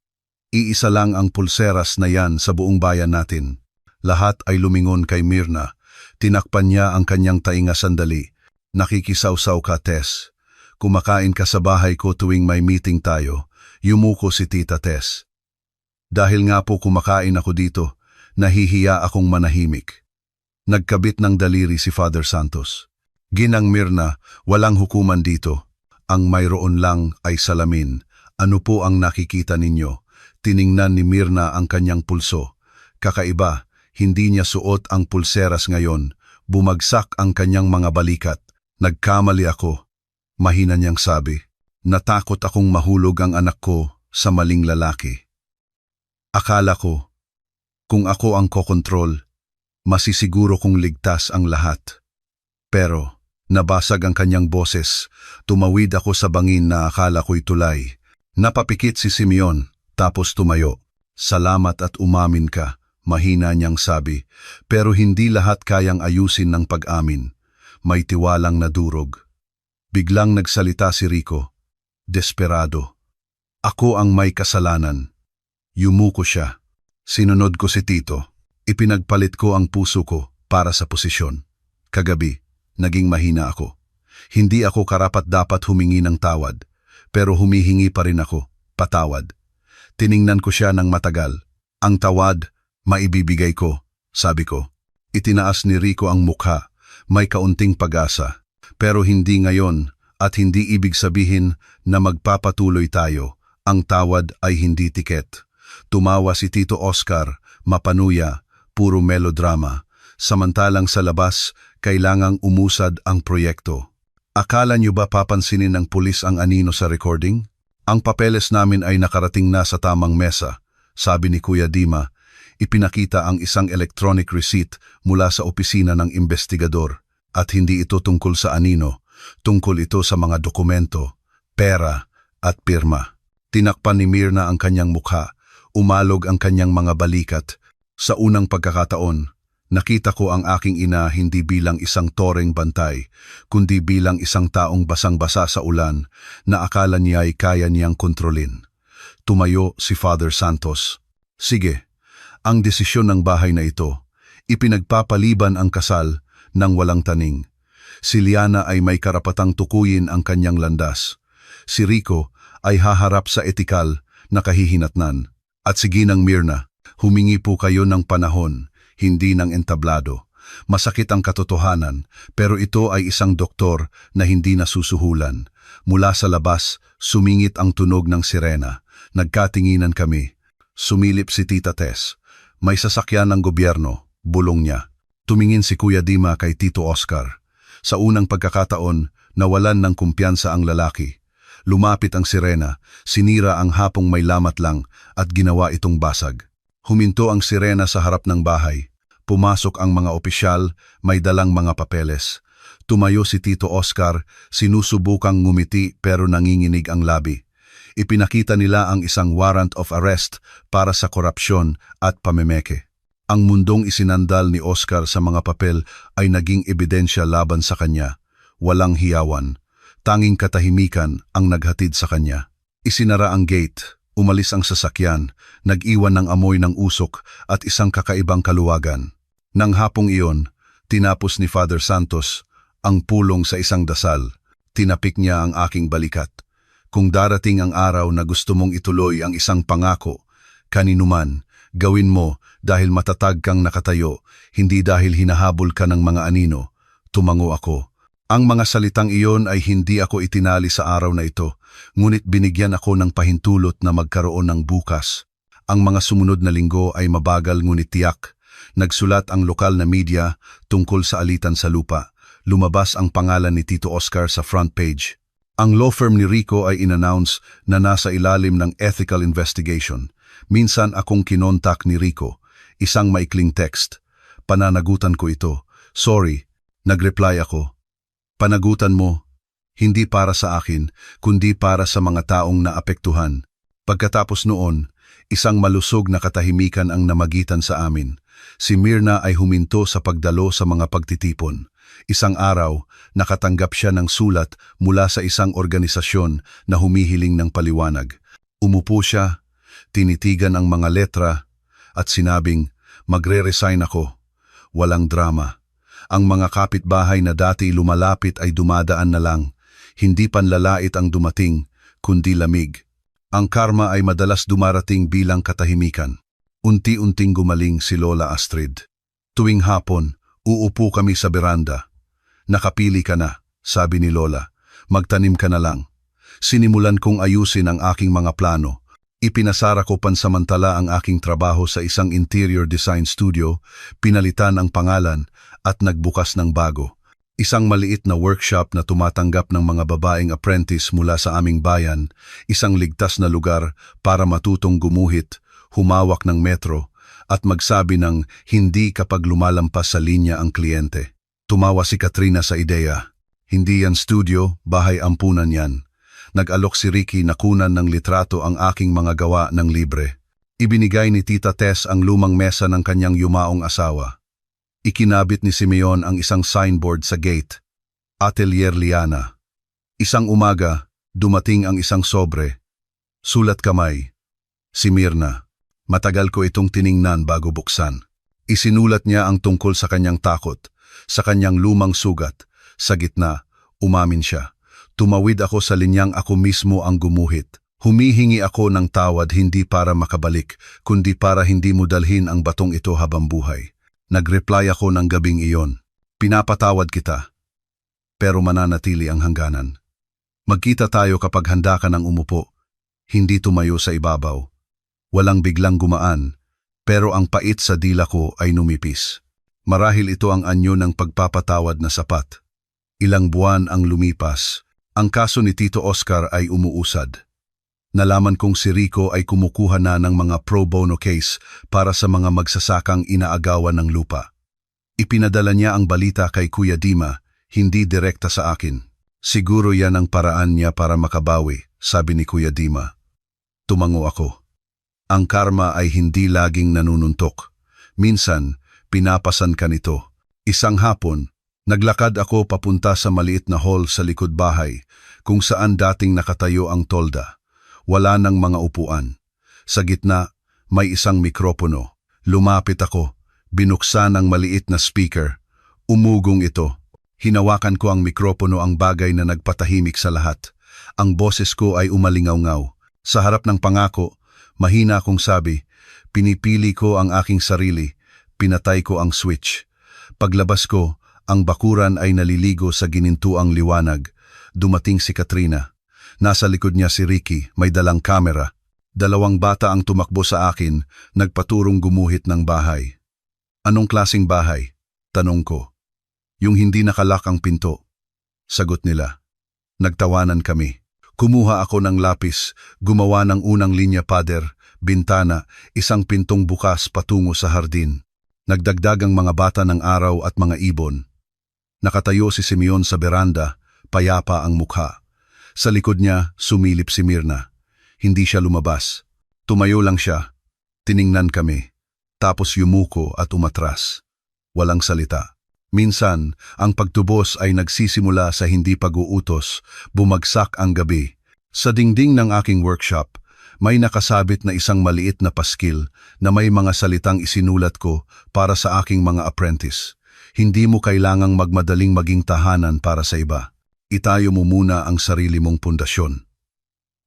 S1: iisa lang ang pulseras na yan sa buong bayan natin. Lahat ay lumingon kay Mirna. Tinakpan niya ang kanyang tainga sandali. Nakikisawsaw ka, Tess. Kumakain ka sa bahay ko tuwing may meeting tayo. Yumuko si Tita Tess. Dahil nga po kumakain ako dito, nahihiya akong manahimik. Nagkabit ng daliri si Father Santos. Ginang Mirna, walang hukuman dito. Ang mayroon lang ay salamin. Ano po ang nakikita ninyo? Tiningnan ni Mirna ang kanyang pulso. Kakaiba, hindi niya suot ang pulseras ngayon. Bumagsak ang kanyang mga balikat. Nagkamali ako. Mahina niyang sabi. Natakot akong mahulog ang anak ko sa maling lalaki. Akala ko, kung ako ang kokontrol, masisiguro kong ligtas ang lahat. Pero, nabasag ang kanyang boses. Tumawid ako sa bangin na akala ko'y tulay. Napapikit si Simeon. Tapos tumayo. Salamat at umamin ka, mahina niyang sabi. Pero hindi lahat kayang ayusin ng pag-amin. May tiwalang nadurog. Biglang nagsalita si Rico. Desperado. Ako ang may kasalanan. Yumuko siya. Sinunod ko si Tito. Ipinagpalit ko ang puso ko para sa posisyon. Kagabi, naging mahina ako. Hindi ako karapat-dapat humingi ng tawad. Pero humihingi pa rin ako, patawad. Tiningnan ko siya ng matagal. Ang tawad, maibibigay ko, sabi ko. Itinaas ni Rico ang mukha, may kaunting pag-asa. Pero hindi ngayon at hindi ibig sabihin na magpapatuloy tayo. Ang tawad ay hindi tiket. Tumawa si Tito Oscar, mapanuya, puro melodrama. Samantalang sa labas, kailangang umusad ang proyekto. Akala niyo ba papansinin ng pulis ang anino sa recording? Ang papeles namin ay nakarating na sa tamang mesa, sabi ni Kuya Dima. Ipinakita ang isang electronic receipt mula sa opisina ng investigador. At hindi ito tungkol sa anino, tungkol ito sa mga dokumento, pera at pirma. Tinakpan ni Mirna ang kanyang mukha, umalog ang kanyang mga balikat. Sa unang pagkakataon, nakita ko ang aking ina hindi bilang isang toreng bantay, kundi bilang isang taong basang-basa sa ulan na akala niya ay kaya niyang kontrolin. Tumayo si Father Santos. Sige, ang desisyon ng bahay na ito, Ipinagpapaliban ang kasal ng walang taning. Si Liana ay may karapatang tukuyin ang kanyang landas. Si Rico ay haharap sa etikal na kahihinatnan. At si Ginang Mirna, humingi po kayo ng panahon, hindi ng entablado. Masakit ang katotohanan, pero ito ay isang doktor na hindi nasusuhulan. Mula sa labas, sumingit ang tunog ng sirena. Nagkatinginan kami. Sumilip si Tita Tess. May sasakyan ng gobyerno, bulong niya. Tumingin si Kuya Dima kay Tito Oscar. Sa unang pagkakataon, nawalan ng kumpiyansa ang lalaki. Lumapit ang sirena, sinira ang hapong may lamat lang at ginawa itong basag. Huminto ang sirena sa harap ng bahay. Pumasok ang mga opisyal, may dalang mga papeles. Tumayo si Tito Oscar, sinusubukang ngumiti pero nanginginig ang labi. Ipinakita nila ang isang warrant of arrest para sa korupsyon at pamemeke. Ang mundong isinandal ni Oscar sa mga papel ay naging ebidensya laban sa kanya. Walang hiyawan. Tanging katahimikan ang naghatid sa kanya. Isinara ang gate, umalis ang sasakyan, nag-iwan ng amoy ng usok at isang kakaibang kaluwagan. Nang hapong iyon, tinapos ni Father Santos ang pulong sa isang dasal. Tinapik niya ang aking balikat. Kung darating ang araw na gusto mong ituloy ang isang pangako, kaninuman, gawin mo dahil matatag kang nakatayo, hindi dahil hinahabol ka ng mga anino. Tumango ako. Ang mga salitang iyon ay hindi ako itinali sa araw na ito, ngunit binigyan ako ng pahintulot na magkaroon ng bukas. Ang mga sumunod na linggo ay mabagal ngunit tiyak. Nagsulat ang lokal na media tungkol sa alitan sa lupa. Lumabas ang pangalan ni Tito Oscar sa front page. Ang law firm ni Rico ay inannounce na nasa ilalim ng ethical investigation. Minsan akong kinontak ni Rico. Isang maikling text. Pananagutan ko ito. Sorry. Nagreply ako. Panagutan mo, hindi para sa akin, kundi para sa mga taong naapektuhan. Pagkatapos noon, isang malusog na katahimikan ang namagitan sa amin. Si Mirna ay huminto sa pagdalo sa mga pagtitipon. Isang araw, nakatanggap siya ng sulat mula sa isang organisasyon na humihiling ng paliwanag. Umupo siya, tinitigan ang mga letra, at sinabing, magre-resign ako. Walang drama. Ang mga kapitbahay na dati lumalapit ay dumadaan na lang. Hindi panlalait ang dumating, kundi lamig. Ang karma ay madalas dumarating bilang katahimikan. Unti-unting gumaling si Lola Astrid. Tuwing hapon, uupo kami sa beranda. Nakapili ka na, sabi ni Lola. Magtanim ka na lang. Sinimulan kong ayusin ang aking mga plano. Ipinasara ko pansamantala ang aking trabaho sa isang interior design studio, pinalitan ang pangalan at nagbukas ng bago. Isang maliit na workshop na tumatanggap ng mga babaeng apprentice mula sa aming bayan, isang ligtas na lugar para matutong gumuhit, humawak ng metro, at magsabi ng hindi kapag lumalampas sa linya ang kliyente. Tumawa si Katrina sa ideya. Hindi yan studio, bahay ampunan yan. Nag-alok si Ricky na kunan ng litrato ang aking mga gawa ng libre. Ibinigay ni Tita Tess ang lumang mesa ng kanyang yumaong asawa. Ikinabit ni Simeon ang isang signboard sa gate. Atelier Liana. Isang umaga, dumating ang isang sobre. Sulat kamay. Si Mirna. Matagal ko itong tiningnan bago buksan. Isinulat niya ang tungkol sa kanyang takot, sa kanyang lumang sugat. Sa gitna, umamin siya. Tumawid ako sa linyang ako mismo ang gumuhit. Humihingi ako ng tawad hindi para makabalik, kundi para hindi mo dalhin ang batong ito habang buhay. Nagreply ako ng gabing iyon. Pinapatawad kita. Pero mananatili ang hangganan. Magkita tayo kapag handa ka ng umupo. Hindi tumayo sa ibabaw. Walang biglang gumaan, pero ang pait sa dila ko ay numipis. Marahil ito ang anyo ng pagpapatawad na sapat. Ilang buwan ang lumipas. Ang kaso ni Tito Oscar ay umuusad. Nalaman kong si Rico ay kumukuha na ng mga pro bono case para sa mga magsasakang inaagawan ng lupa. Ipinadala niya ang balita kay Kuya Dima, hindi direkta sa akin. Siguro yan ang paraan niya para makabawi, sabi ni Kuya Dima. Tumango ako. Ang karma ay hindi laging nanununtok. Minsan, pinapasan ka nito. Isang hapon, naglakad ako papunta sa maliit na hall sa likod bahay kung saan dating nakatayo ang tolda. Wala nang mga upuan. Sa gitna, may isang mikropono. Lumapit ako, Binuksan ang maliit na speaker. Umugong ito. Hinawakan ko ang mikropono, ang bagay na nagpatahimik sa lahat. Ang boses ko ay umalingaw-ngaw. Sa harap ng pangako, mahina akong sabi, pinipili ko ang aking sarili. Pinatay ko ang switch. Paglabas ko, ang bakuran ay naliligo sa ginintuang liwanag. Dumating si Katrina. Nasa likod niya si Ricky, may dalang kamera. 2 bata ang tumakbo sa akin, nagpaturong gumuhit ng bahay. Anong klasing bahay? Tanong ko. Yung hindi nakalak ang pinto. Sagot nila. Nagtawanan kami. Kumuha ako ng lapis, gumawa ng unang linya pader, bintana, isang pintong bukas patungo sa hardin. Nagdagdag ang mga bata ng araw at mga ibon. Nakatayo si Simeon sa beranda, payapa ang mukha. Sa likod niya, sumilip si Mirna. Hindi siya lumabas. Tumayo lang siya. Tiningnan kami. Tapos yumuko at umatras. Walang salita. Minsan, ang pagtubos ay nagsisimula sa hindi pag-uutos, bumagsak ang gabi. Sa dingding ng aking workshop, may nakasabit na isang maliit na paskil na may mga salitang isinulat ko para sa aking mga apprentice. Hindi mo kailangang magmadaling maging tahanan para sa iba. Itayo mo muna ang sarili mong pundasyon.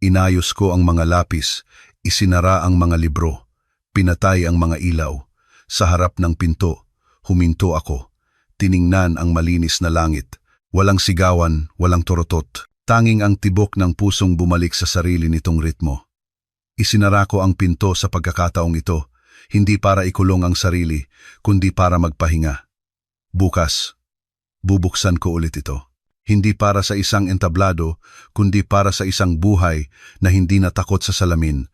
S1: Inayos ko ang mga lapis, isinara ang mga libro, pinatay ang mga ilaw. Sa harap ng pinto, huminto ako. Tiningnan ang malinis na langit. Walang sigawan, walang torotot. Tanging ang tibok ng pusong bumalik sa sarili nitong ritmo. Isinara ko ang pinto sa pagkakataong ito, hindi para ikulong ang sarili, kundi para magpahinga. Bukas, bubuksan ko ulit ito. Hindi para sa isang entablado, kundi para sa isang buhay na hindi natakot sa salamin,